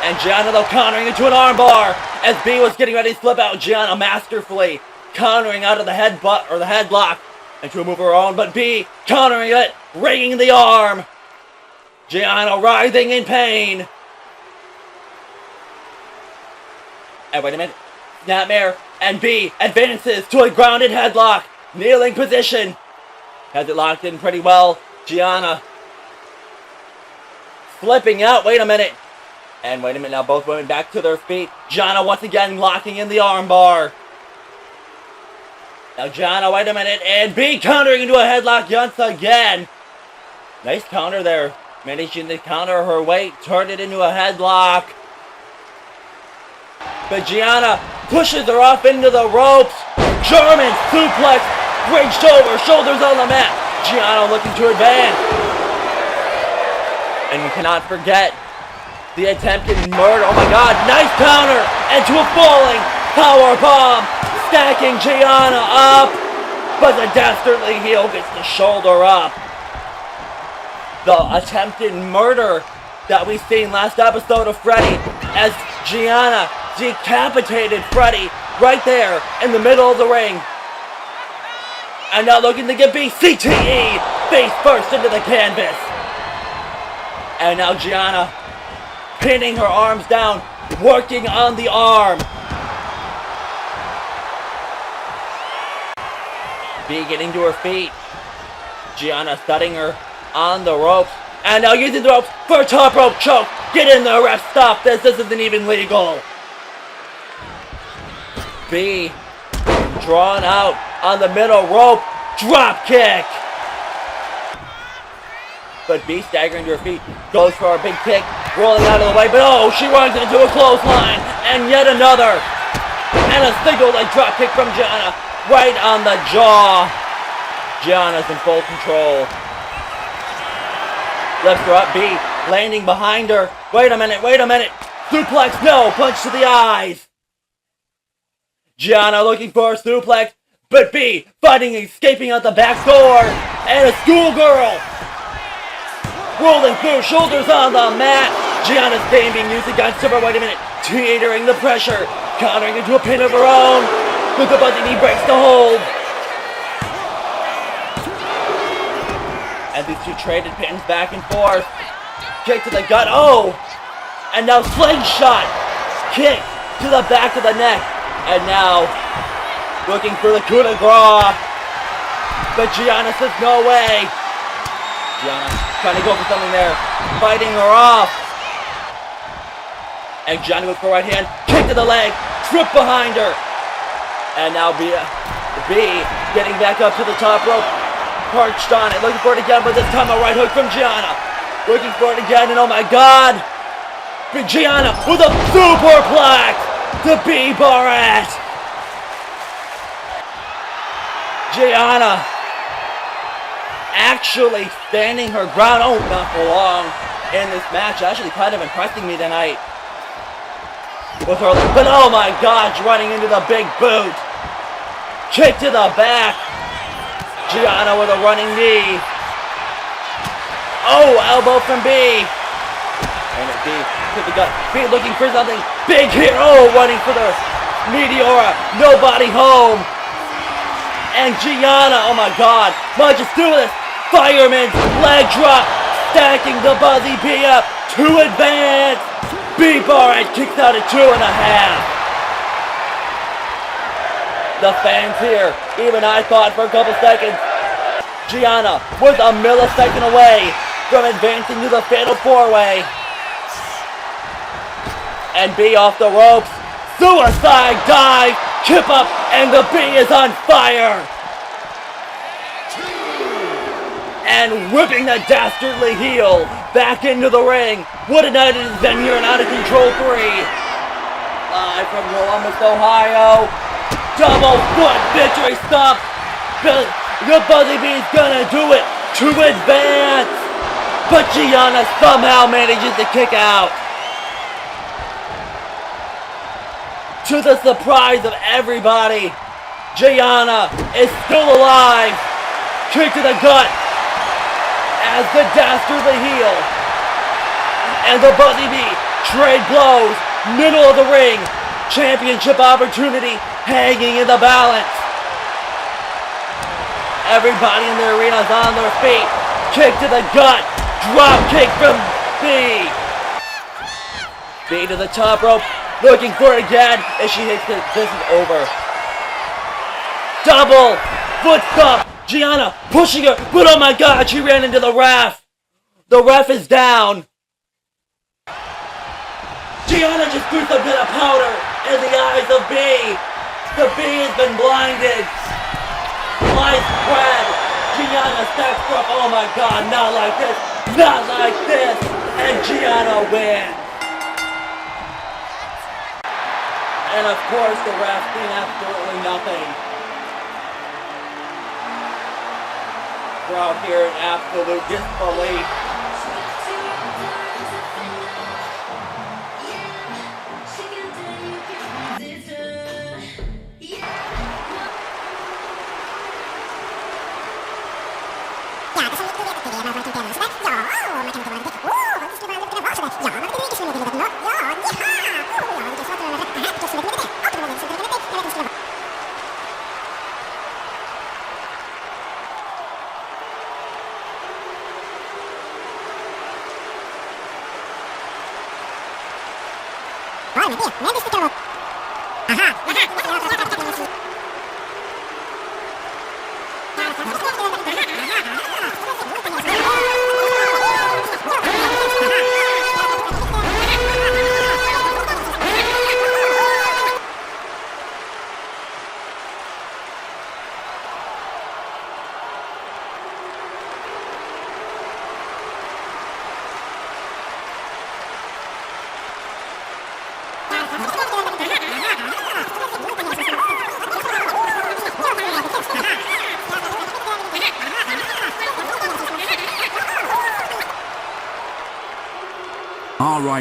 Speaker 2: And Gianna though countering into an armbar as B was getting ready to slip out. Gianna masterfully countering out of the headbutt or the headlock into a move of her own, but B countering it, ringing the arm. Gianna writhing in pain. And wait a minute. Snapmare. And B advances to a grounded headlock. Kneeling position. Has it locked in pretty well. Gianna flipping out. Wait a minute. And wait a minute now. Both women back to their feet. Gianna once again locking in the armbar. Now Gianna, wait a minute. And B countering into a headlock once again. Nice counter there. Managing to counter her weight. Turned it into a headlock. But Gianna pushes her off into the ropes. German suplex. Bridged over. Shoulders on the mat. Gianna looking to advance. And we cannot forget the attempted murder. Oh my god. Nice counter. Into a falling power bomb. Stacking Gianna up. But the dastardly heel gets the shoulder up. The attempted murder that we seen last episode of Freddy as Gianna decapitated Freddy right there in the middle of the ring. And now looking to get BCTE face first into the canvas. And now Gianna pinning her arms down, working on the arm. B getting to her feet. Gianna studying her on the ropes. And now using the ropes for a top rope choke. Get in there, ref. Stop this. This isn't even legal. B drawn out on the middle rope. Drop kick. But B staggering to her feet. Goes for a big kick. Rolling out of the way. But oh, she runs into a clothesline. And yet another. And a single leg drop kick from Gianna. Right on the jaw. Gianna's in full control. Lifts her up. B landing behind her. Wait a minute. Wait a minute. Suplex. No. Punch to the eyes. Gianna looking for a suplex. But B fighting, escaping out the back door. And a schoolgirl. Rolling through. Shoulders on the mat. Gianna's game being used against her. But wait a minute. Teetering the pressure. Countering into a pin of her own. But the buzzy knee breaks the hold. And these two traded pins back and forth. Kick to the gut. Oh! And now slingshot. Kick to the back of the neck. And now looking for the coup de grace. But Gianna says no way. Gianna trying to go for something there. Fighting her off. And Gianna with her right hand. Kick to the leg. Trip behind her. And now B getting back up to the top rope. Perched on it. Looking for it again, but this time a right hook from Gianna. Looking for it again, and oh my god. Big Gianna with a superplex to B Barrett. Gianna actually standing her ground. Oh, not for long in this match. Actually kind of impressing me tonight. With her, but oh my god, running into the big boot. Kick to the back. Gianna with a running knee. Oh, elbow from B. And B to the gut. B looking for something big here. Oh, running for the Meteora. Nobody home. And Gianna, oh my god, might just do this. Fireman's leg drop. Stacking the Buzzy B up to advance. B Barrett kicks out at 2.5. The fans here, even I thought for a couple seconds, Gianna was a millisecond away from advancing to the fatal 4-way. And B off the ropes, suicide dive, kip up, and the B is on fire. And whipping the dastardly heel back into the ring. What a night it has been here in Out of Control 3. Live from Columbus, Ohio. Double foot victory stop. The Buzzy Bee's gonna do it to advance. But Gianna somehow manages to kick out. To the surprise of everybody, Gianna is still alive. Kick to the gut as the dastardly heel. And the Buzzy Bee trade blows, middle of the ring. Championship opportunity hanging in the balance. Everybody in the arena is on their feet. Kick to the gut. Drop kick from B. B to the top rope. Looking for it again. If she hits it, this is over. Double foot stomp. Gianna pushing her, but oh my god, she ran into the ref. The ref is down. Gianna just threw some bit of powder in the eyes of B. The B has been blinded. Lights red. Gianna steps up. Oh my god, not like this. Not like this. And Gianna wins. And of course the ref seen absolutely nothing. Crowd here in absolute disbelief.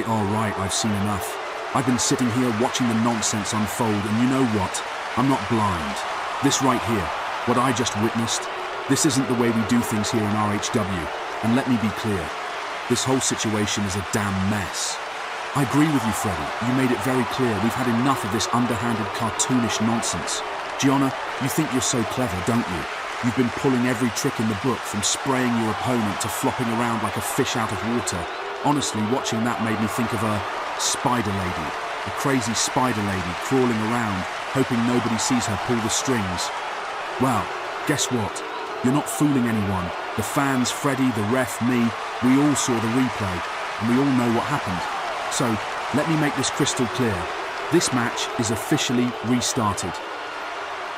Speaker 6: All right, I've seen enough. I've been sitting here watching the nonsense unfold, and you know what? I'm not blind. This right here, what I just witnessed, this isn't the way we do things here in RHW. And let me be clear, this whole situation is a damn mess. I agree with you, Freddie. You made it very clear we've had enough of this underhanded, cartoonish nonsense. Gianna, you think you're so clever, don't you? You've been pulling every trick in the book, from spraying your opponent to flopping around like a fish out of water. Honestly, watching that made me think of a spider lady. A crazy spider lady crawling around, hoping nobody sees her pull the strings. Well, guess what? You're not fooling anyone. The fans, Freddie, the ref, me, we all saw the replay, and we all know what happened. So, let me make this crystal clear. This match is officially restarted.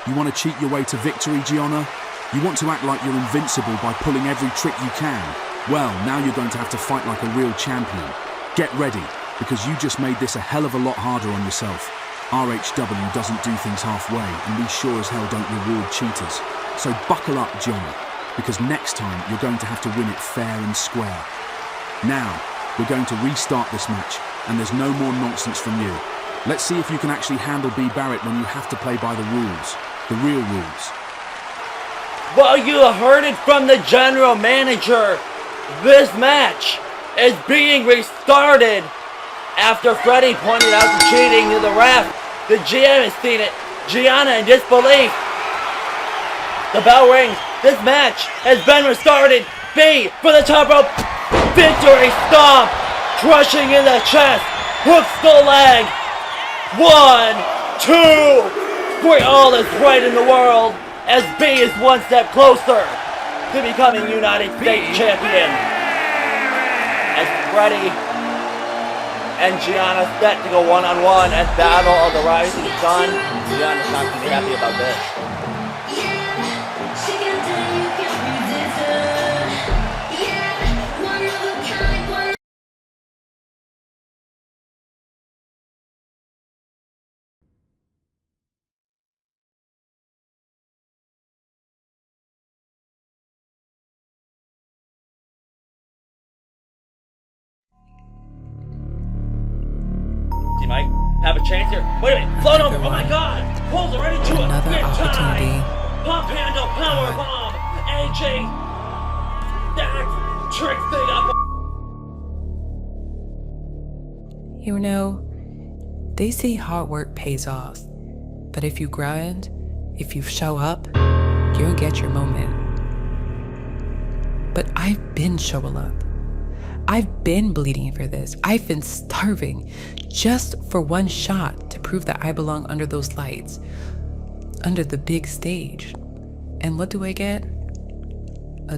Speaker 6: You want to cheat your way to victory, Gianna? You want to act like you're invincible by pulling every trick you can? Well, now you're going to have to fight like a real champion. Get ready, because you just made this a hell of a lot harder on yourself. RHW doesn't do things halfway, and we sure as hell don't reward cheaters. So buckle up, Gianna, because next time you're going to have to win it fair and square. Now, we're going to restart this match, and there's no more nonsense from you. Let's see if you can actually handle B. Barrett when you have to play by the rules. The real rules.
Speaker 2: Well, you heard it from the general manager. This match is being restarted after Freddie pointed out the cheating to the ref. The GM has seen it. Gianna in disbelief. The bell rings. This match has been restarted. B for the top rope. Victory stomp. Crushing in the chest. Hooks the leg. 1, 2, 3. All is right in the world as B is one step closer to becoming United States champion. As Freddie and Gianna set to go one-on-one at Battle of the Rising Sun. Gianna's not going to be happy about this. He might have a chance here. Wait a minute, float him! Oh my god! Pulls her right into it!
Speaker 12: Another
Speaker 2: Big
Speaker 12: opportunity.
Speaker 2: time! Pump handle, power bomb! AJ! That trick thing up!
Speaker 12: You know, they say hard work pays off. But if you grind, if you show up, you'll get your moment. But I've been showing up. I've been bleeding for this. I've been starving just for one shot to prove that I belong under those lights, under the big stage. And what do I get?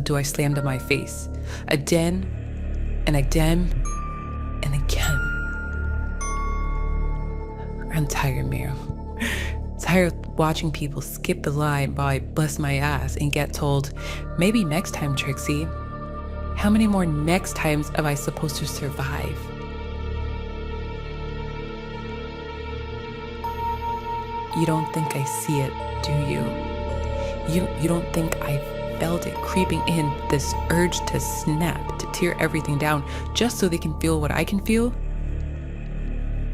Speaker 12: Do I slam to my face? Again and again and again. I'm tired, Meryl. Tired of watching people skip the line while I bust my ass and get told, maybe next time, Trixie. How many more next times am I supposed to survive? You don't think I see it, do you? You don't think I felt it creeping in, this urge to snap, to tear everything down, just so they can feel what I can feel?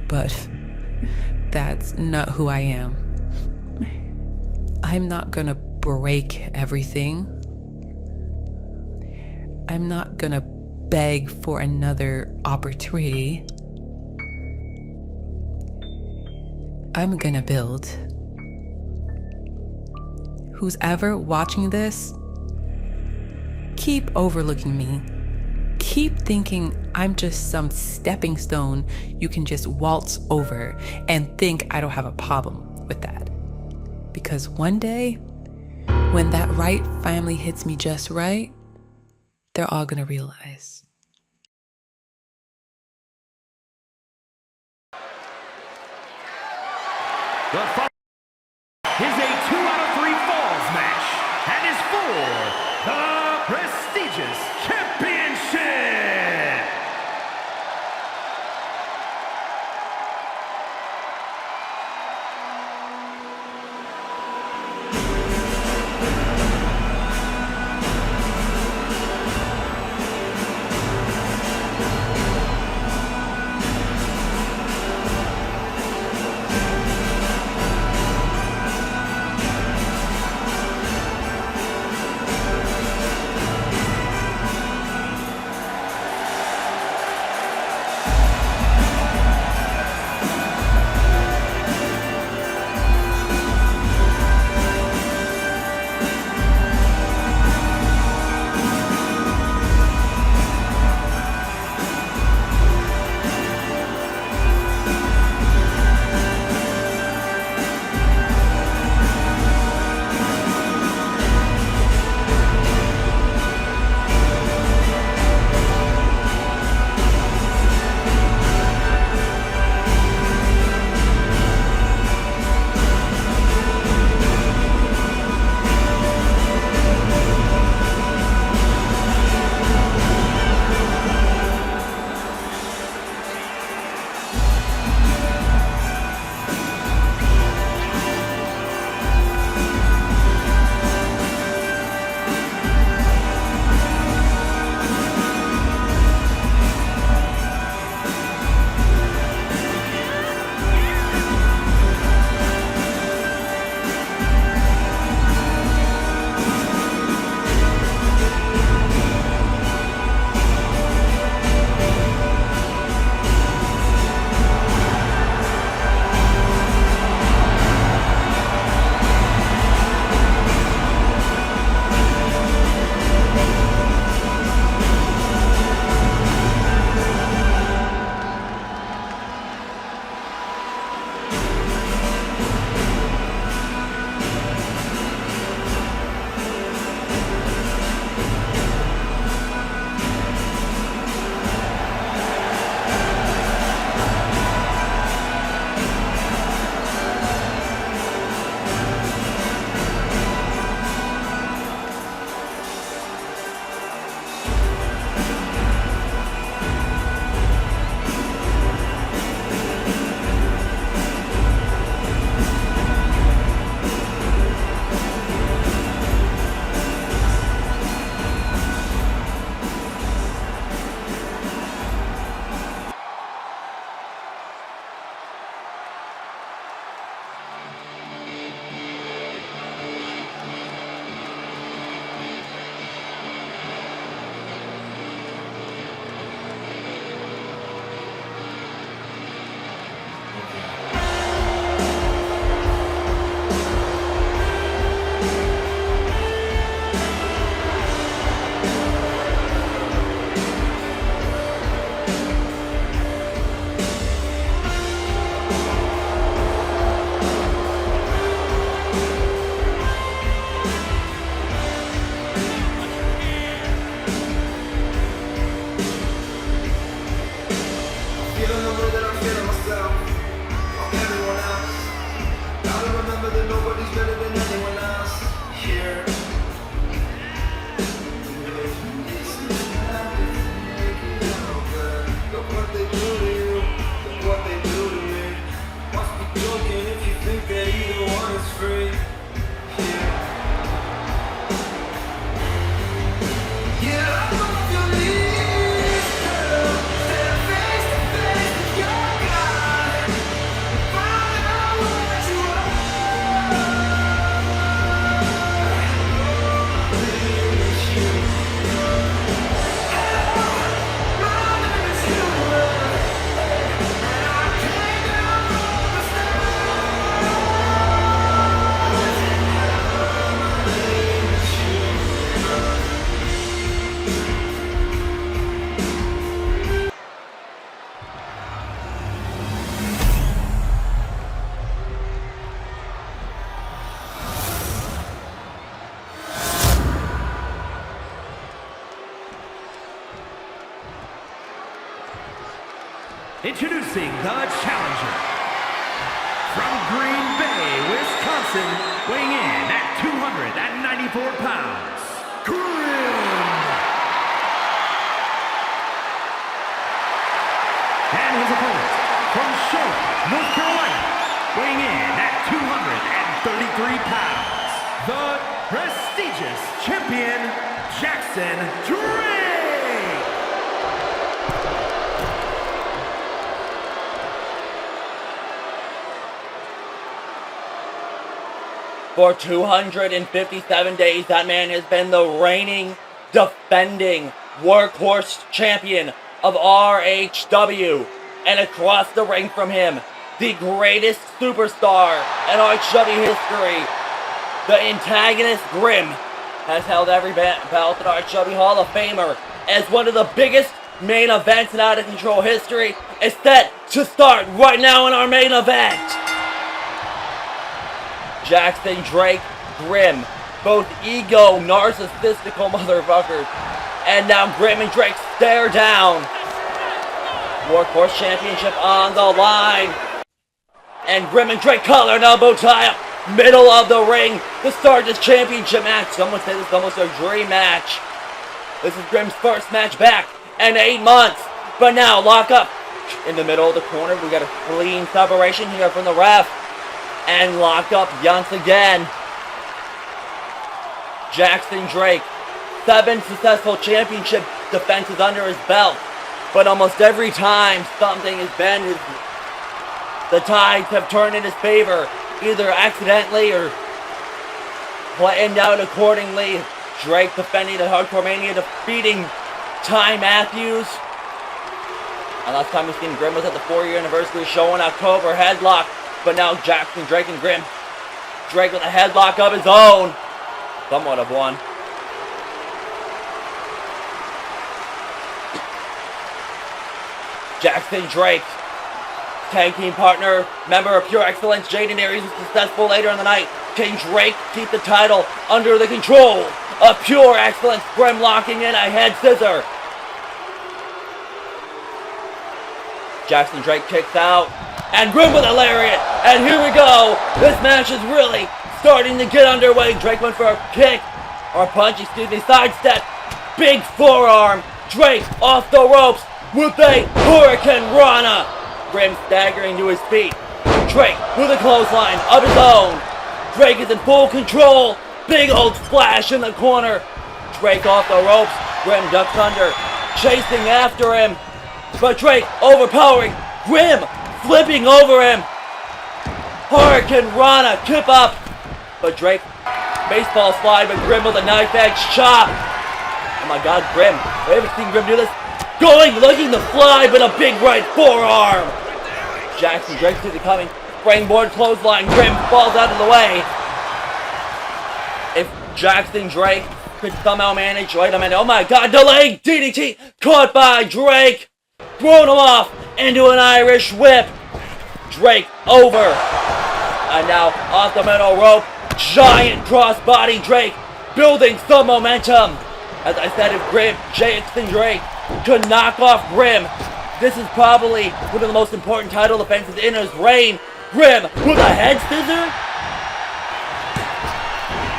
Speaker 12: But that's not who I am. I'm not gonna break everything. I'm not gonna beg for another opportunity. I'm gonna build. Who's ever watching this, keep overlooking me. Keep thinking I'm just some stepping stone you can just waltz over and think I don't have a problem with that. Because one day, when that right finally hits me just right, they're all gonna realize.
Speaker 1: The following is a 2 out of 3 falls match and is for the prestigious championship. Introducing the challenger. From Green Bay, Wisconsin, weighing in at 294 pounds, Grim. And his opponent, from Charlotte, North Carolina, weighing in at 233 pounds, the prestigious champion, Jackson Drake.
Speaker 2: For 257 days, that man has been the reigning, defending workhorse champion of RHW. And across the ring from him, the greatest superstar in RHW history, the antagonist Grim, has held every belt at RHW Hall of Famer as one of the biggest main events in Out of Control history is set to start right now in our main event. Jackson, Drake, Grim, both ego, narcissistical motherfuckers. And now Grim and Drake stare down. Workhorse Championship on the line. And Grim and Drake collar and elbow tie up. Middle of the ring to start this championship match. Someone say this is almost a dream match. This is Grim's first match back in 8 months. But now lock up in the middle of the corner. We got a clean separation here from the ref. And lock up once again. Jackson Drake, 7 successful championship defenses under his belt. But almost every time something has been, the tides have turned in his favor. Either accidentally or planned out accordingly. Drake defending at Hardcore Mania, defeating Ty Matthews. And last time we've seen Grim was at the 4-year anniversary show in October, headlock. But now Jackson, Drake, and Grim. Drake with a headlock of his own. Somewhat of one. Jackson Drake, tag team partner, member of Pure Excellence, Jaden Aries was successful later in the night. Can Drake keep the title under the control of Pure Excellence? Grim locking in a head scissor. Jackson Drake kicks out. And Grim with a lariat. And here we go. This match is really starting to get underway. Drake went for a kick. Or punch, sidestep. Big forearm. Drake off the ropes with a Hurricane Rana. Grim staggering to his feet. Drake with a clothesline of his own. Drake is in full control. Big old splash in the corner. Drake off the ropes. Grim ducks under. Chasing after him. But Drake overpowering. Grim flipping over him. Hurricane Rana, kip up. But Drake, baseball slide, but Grim with a knife edge chop. Oh my god, Grim. We haven't seen Grim do this. Looking to fly, but a big right forearm. Jackson Drake sees it coming. Springboard clothesline. Grim falls out of the way. If Jackson Drake could somehow manage, wait a minute, oh my god, delayed DDT, caught by Drake. Thrown him off into an Irish whip. Drake over. And now off the middle rope. Giant crossbody Drake building some momentum. As I said, if Jackson Drake could knock off Grim, this is probably one of the most important title defenses in his reign. Grim with a head scissor.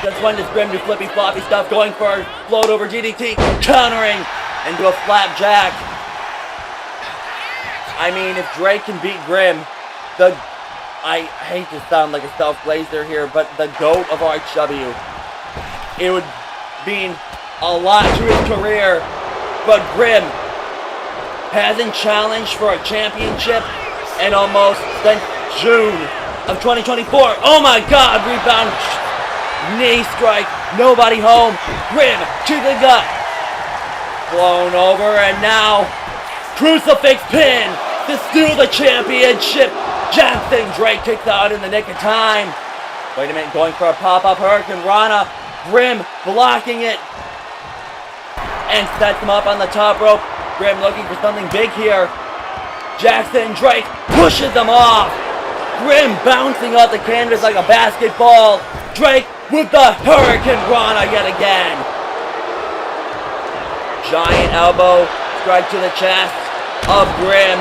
Speaker 2: Just when does Grim do flippy floppy stuff, going for a float over DDT, countering into a flapjack. I mean, if Drake can beat Grim, I hate to sound like a self-glazer here, but the GOAT of RHW, it would mean a lot to his career. But Grim hasn't challenged for a championship in almost since June of 2024. Oh my god, rebound, knee strike, nobody home. Grim to the gut. Blown over, and now crucifix pin to steal the championship. Jackson Drake kicks out in the nick of time. Wait a minute, going for a pop-up Hurricane Rana. Grim blocking it. And sets him up on the top rope. Grim looking for something big here. Jackson Drake pushes him off. Grim bouncing off the canvas like a basketball. Drake with the Hurricane Rana yet again. Giant elbow strike to the chest of Grim.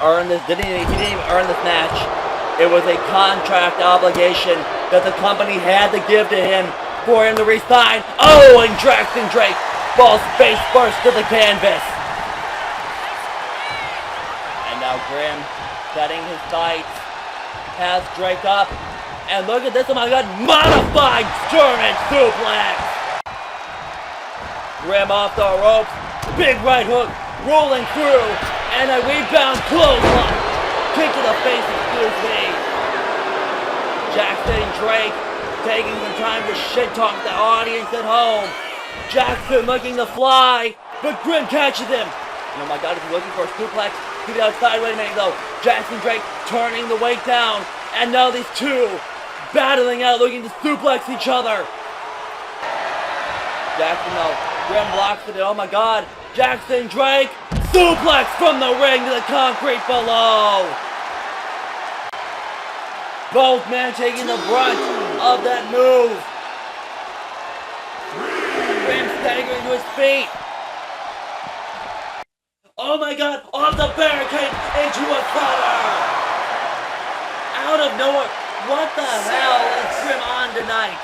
Speaker 2: earn this. He didn't even earn this match. It was a contract obligation that the company had to give to him for him to resign. Oh, and Jackson Drake falls face first to the canvas. And now Grim setting his sights, has Drake up, and look at this, oh my god, modified German suplex! Grim off the ropes, big right hook, rolling through, and a rebound clothesline. Kick to the face, excuse me. Jackson Drake taking some time to shit talk the audience at home. Jackson looking to fly, but Grim catches him. And oh my god, if he's looking for a suplex, to the outside, wait a minute though. Jackson Drake turning the weight down, and now these two battling out, looking to suplex each other. Jackson though, Grim blocks it, oh my god. Jackson Drake, suplex from the ring to the concrete below. Both men taking the brunt of that move. Grim staggering to his feet. Oh my god, off the barricade into a cutter. Out of nowhere. What the hell is Grim on tonight?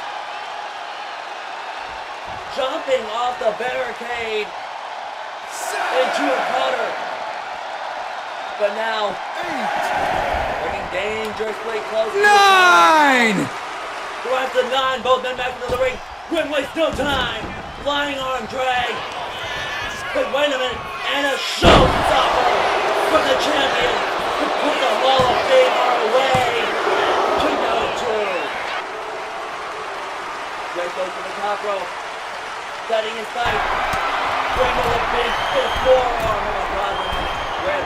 Speaker 2: Jumping off the barricade into a cutter. But now, bringing dangerously close. 9! Drives to 9, both men back into the ring. Grim wastes no time. Flying arm drag. But wait a minute, and a showstopper from the champion to put the Hall of Famer away. 2-2. Drake goes to the top rope, setting his sight. Grim with a big forearm. Oh my god, Grim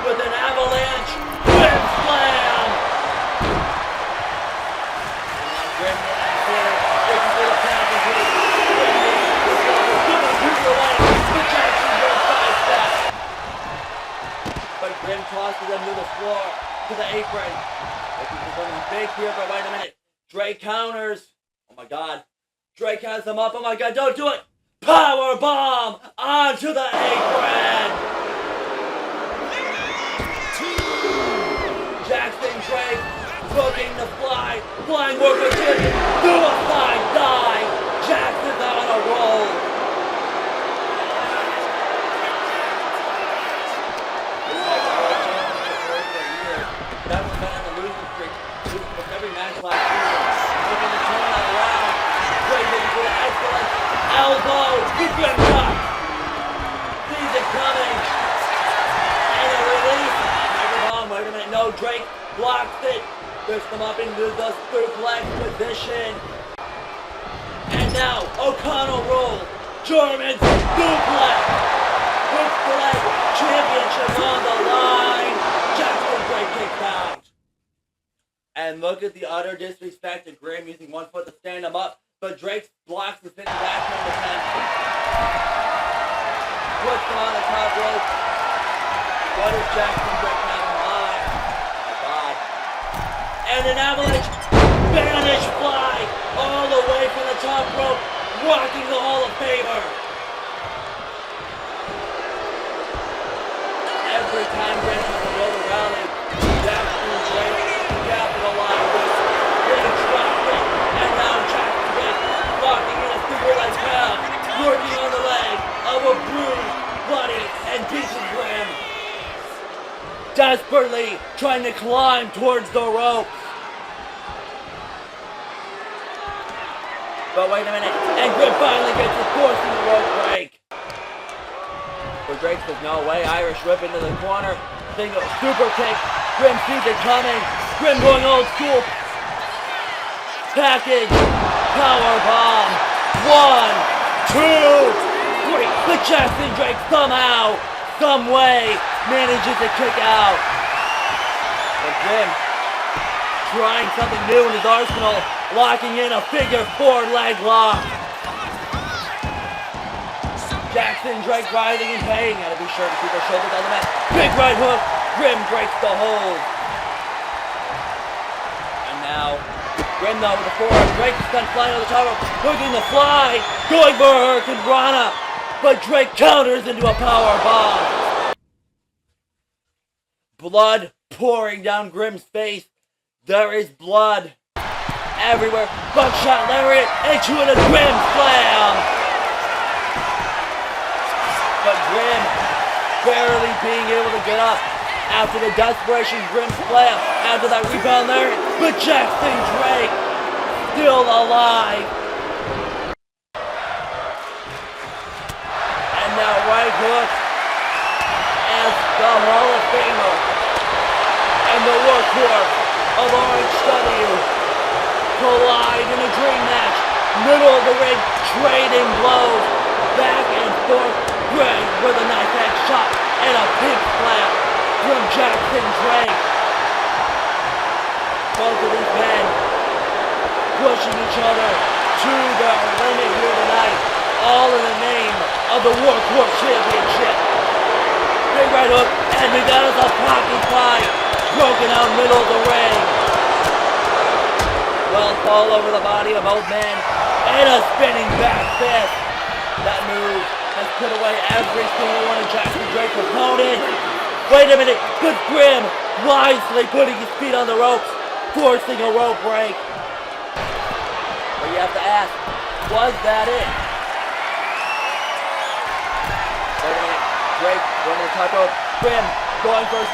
Speaker 2: with an avalanche. Grim slam. And now Grim looking for the championship. But Grim tosses him to the floor, to the apron. Looking for something big here, but wait a minute. Drake counters. Oh my god. Drake has him up. Oh my god, don't do it. Power bomb onto the apron. Jackson Drake looking to fly. Flying work with him. Suicide dive. Jackson's on a roll. That was been on the losing streak. Losing every match last season. Looking to turn that around. Drake looking for the excellent elbow. He's been cut. Sees it coming. And a release. Wait a minute. No, Drake blocks it. Lifts them up into the suplex position. And now, O'Connell roll. German suplex. Puts the leg. Championship on the line. Jackson Drake kicks out. And look at the utter disrespect of Grim using one foot to stand him up, but Drake blocks the spinning back from the pen. Puts him on the top rope. What does Jackson Drake have in mind? Oh my god. And an avalanche Spanish fly all the way from the top rope, rocking the Hall of Famer. Every time Grim has to build a rally, Jackson Drake capitalizes, getting dropped it, and now Jackson Drake locking in a super leg grab, working on the leg of a bruised, bloody, and beaten Grim. Desperately trying to climb towards the rope. But wait a minute, and Grim finally gets the forcing the rope break. But Drake says no way. Irish whip into the corner. Single super kick. Grim sees it coming. Grim going old school. Package. Power bomb. 1, 2, 3. But Jackson Drake somehow, some way, manages to kick out. But Grim trying something new in his arsenal. Locking in a figure 4 leg lock. Jackson Drake writhing in pain. Gotta be sure to keep his shoulders on the mat. Big right hook. Grim breaks the hold. And now, Grim though with the forearm. Drake is done flying on the top rope. Looking to fly. Going for a Hurricane Rana. But Drake counters into a power bomb. blood pouring down Grimm's face. There is blood everywhere. Buckshot lariat into a Grimm slam. But Grimm barely being able to get up after the desperation Grimm slam. After that rebound lariat, but Jackson Drake still alive. And now right hook as the Hall of Famer and the workhorse of RHW collide in a dream match. Middle of the ring, trading blows, back and forth. Grimm with a nice hand shot and a pig slap from Jackson Drake. Both of these men pushing each other to their limit here tonight, all in the name of the Workhorse Championship. Big right hook, and we got us a pocket fight, broken out middle of the ring. Well, fall over the body of both men, and a spinning back fist. That move has put away every single one of Jackson Drake's opponents. Wait a minute, but Grimm wisely putting his feet on the ropes, forcing a rope break. But you have to ask, was that it? Wait a minute, Drake going to the top rope. Grimm going for a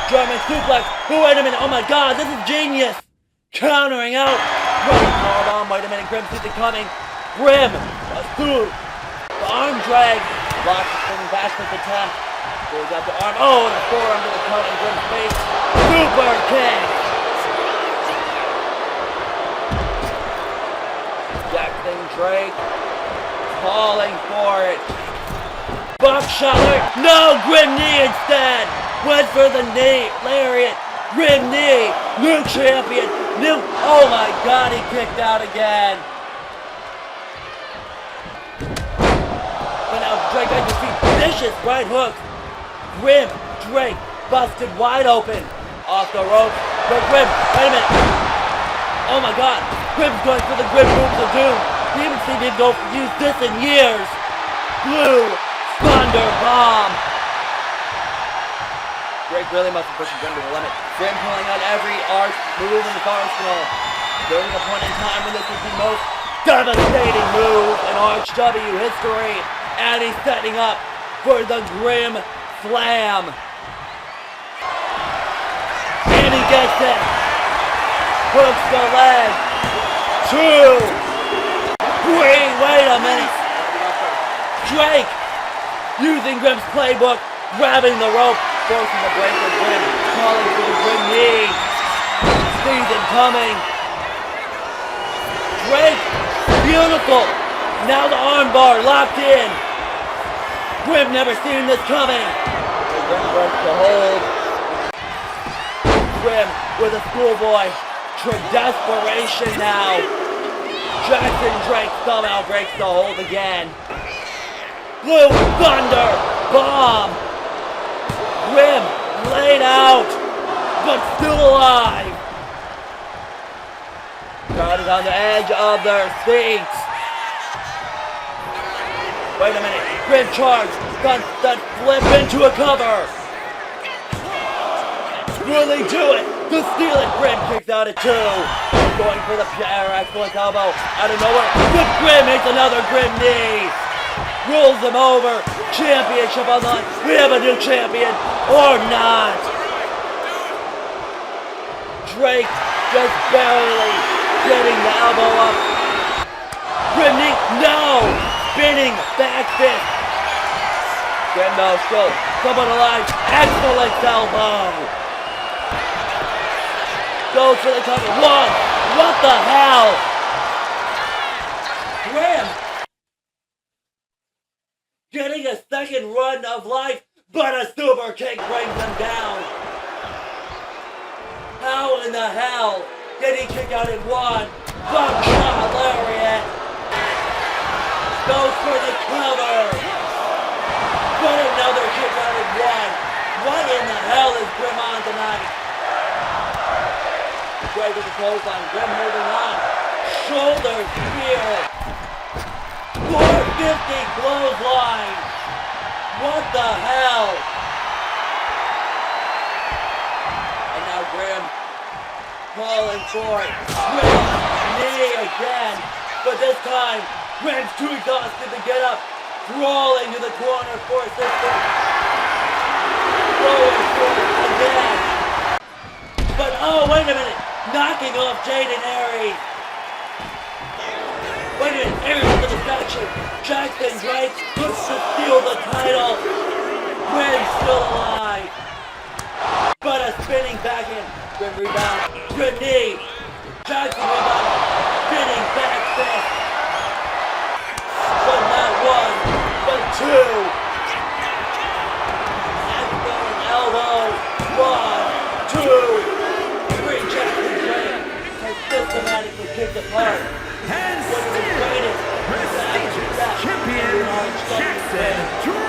Speaker 2: German suplex. Oh, wait a minute, oh my god, this is genius. Countering out. Running powerbomb, wait a minute, Grimm sees it coming. Grimm, a the arm drag. Locks is spinning backwards attempt. Goes up the arm. Oh, and a forearm to the cut in Grimm's face. Super kick. Jackson Drake calling for it. Buckshot. No, Grimm knee instead. Went for the knee. Lariat. Grimm knee. New champion. New. Oh my god, he kicked out again. But now Drake on his feet. Vicious right hook. Grimm, Drake, busted wide open. Off the rope. But Grimm, wait a minute. Oh my god. Grimm's going for the Grimm moves of doom. We haven't seen him use this in years. Blue Thunder Bomb. Drake really must be pushing Grimm to the limit. Grimm pulling out every move in his arsenal. During a point in time when this was the most devastating move in RHW history. And he's setting up for the Grimm Slam. And he gets it. Hooks the leg. 2, 3, wait a minute. Drake using Grimm's playbook, grabbing the rope, forcing the break of Grimm, calling for the Grimm knee. Sees it coming. Drake, beautiful. Now the armbar locked in. Grimm never seen this coming. Grimm breaks the hold. Grimm with a schoolboy desperation now. Jackson Drake somehow breaks the hold again. Blue Thunder Bomb. Grimm laid out, but still alive. Crowd is on the edge of their seats. Wait a minute. Grimm charge. Stunt flip into a cover. Will he do it? To steal it. Grimm kicks out at 2. Going for the excellent elbow. Out of nowhere. But Grimm hits another Grimm knee. Rolls him over. Championship on the line. We have a new champion. Or not. Drake just barely getting the elbow up. Grimm knee. No. Spinning back fist. Grimm no still someone alive. Excellent elbow. Goes for the cover. 1. What the hell? Grimm getting a second run of life, but a super kick brings him down. How in the hell did he kick out in 1? Buckshot lariat. Goes for the cover. But another kick out in 1. What in the hell is Grimm on tonight? Drake with the clothesline. Grimm holding on. Shoulder spear. 450 clothesline. What the hell? Grim calling for it. Grim, knee again. But this time, Grim's too exhausted to get up. Crawling to the corner for assistance. Going for it again. But oh, wait a minute. Knocking off Jaden Aries. Wait a minute, Aries with the distraction. Jackson Drake looks to steal the title. Grim's still alive. But a spinning back in. Grim rebound. Grim knee. Jackson rebound. Spinning back fist. But not one, but two. Acting elbow. 1, 2, 3. Jackson Drake has systematically kicked apart.
Speaker 1: And still, prestigious champion Jackson Drake!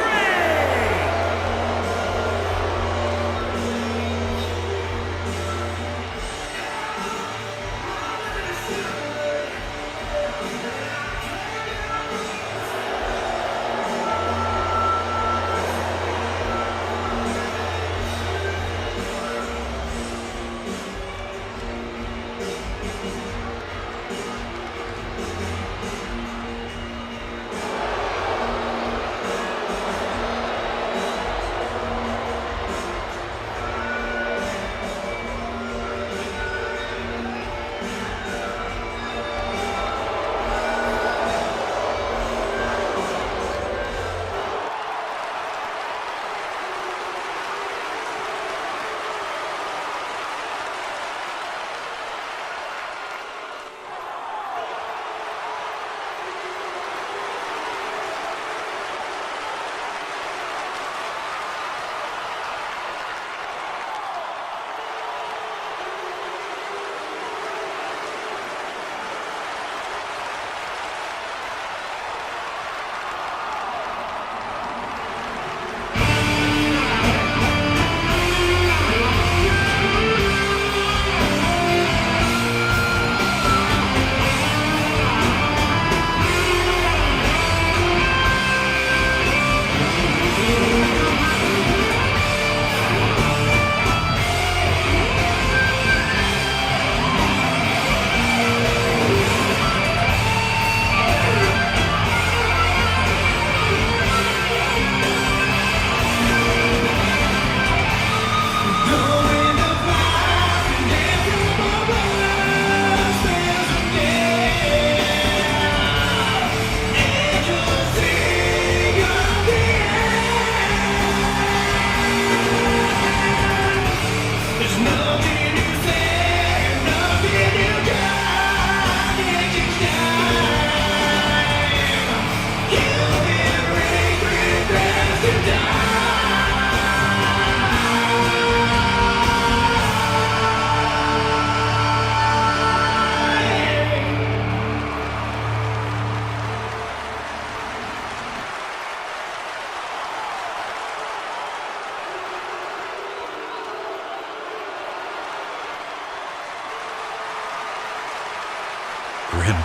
Speaker 5: Grim,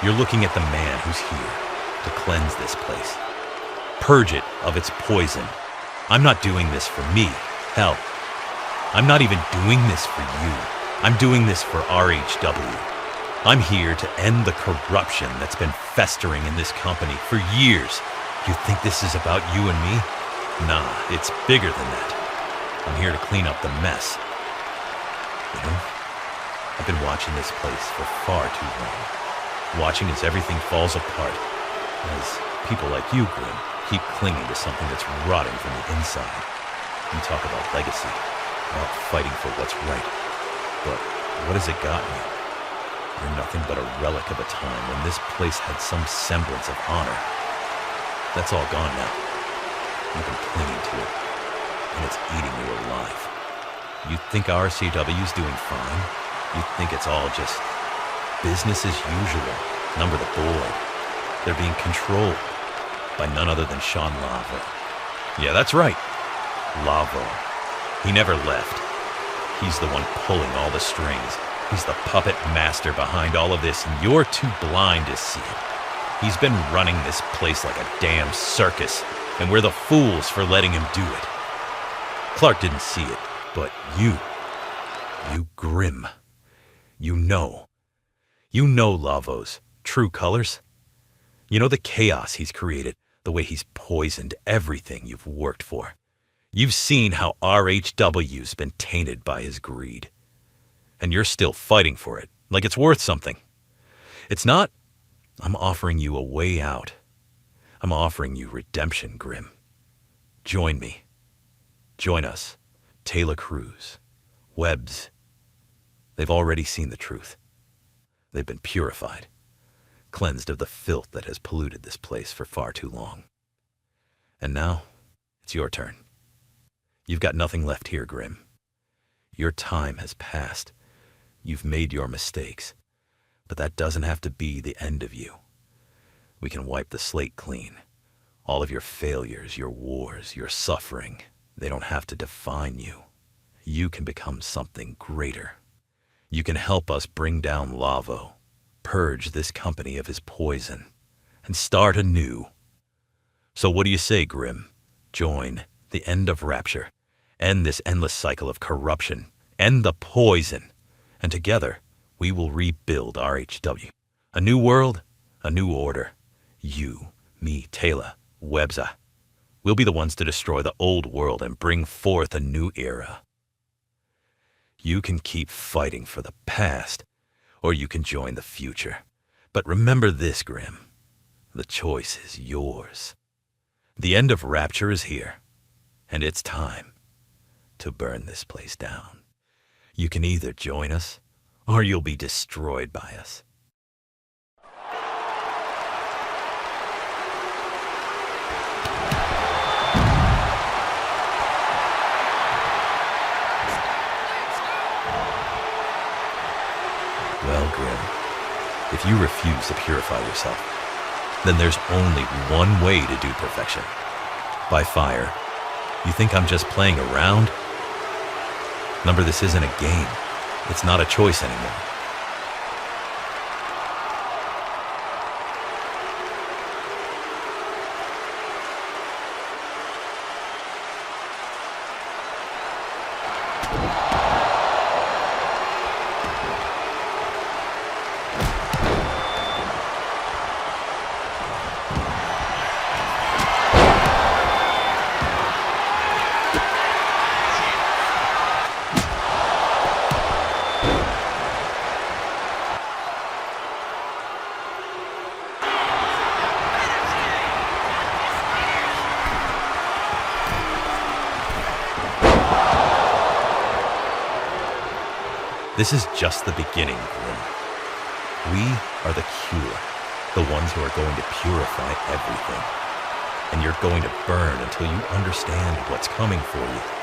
Speaker 5: you're looking at the man who's here to cleanse this place. Purge it of its poison. I'm not doing this for me. Hell, I'm not even doing this for you. I'm doing this for RHW. I'm here to end the corruption that's been festering in this company for years. You think this is about you and me? Nah, it's bigger than that. I'm here to clean up the mess. You know, I've been watching this place for far too long. Watching as everything falls apart. As people like you, Grim, keep clinging to something that's rotting from the inside. You talk about legacy, about fighting for what's right. But what has it gotten you? You're nothing but a relic of a time when this place had some semblance of honor. That's all gone now. You've been clinging to it, and it's eating you alive. You think RCW's doing fine? You think it's all just business as usual, number the board. They're being controlled by none other than Sean Lavo. Yeah, that's right. Lavo. He never left. He's the one pulling all the strings. He's the puppet master behind all of this, and you're too blind to see it. He's been running this place like a damn circus, and we're the fools for letting him do it. Clark didn't see it, but you You Grim. You know Lavo's true colors. You know the chaos he's created, the way he's poisoned everything you've worked for. You've seen how RHW's been tainted by his greed. And you're still fighting for it, like it's worth something. It's not. I'm offering you a way out. I'm offering you redemption, Grim. Join me. Join us. Taylor Cruz. Webbs. They've already seen the truth. They've been purified, cleansed of the filth that has polluted this place for far too long. And now, it's your turn. You've got nothing left here, Grim. Your time has passed. You've made your mistakes. But that doesn't have to be the end of you. We can wipe the slate clean. All of your failures, your wars, your suffering, they don't have to define you. You can become something greater. You can help us bring down Lavo, purge this company of his poison, and start anew. So what do you say, Grim? Join the end of Rapture, end this endless cycle of corruption, end the poison, and together we will rebuild RHW. A new world, a new order. You, me, Taylor, Webza. We'll be the ones to destroy the old world and bring forth a new era. You can keep fighting for the past, or you can join the future. But remember this, Grim. The choice is yours. The end of Rapture is here, and it's time to burn this place down. You can either join us, or you'll be destroyed by us. Well, Grim, if you refuse to purify yourself, then there's only one way to do perfection. By fire. You think I'm just playing around? Remember, this isn't a game. It's not a choice anymore. This is just the beginning, Grim. We are the cure, the ones who are going to purify everything. And you're going to burn until you understand what's coming for you.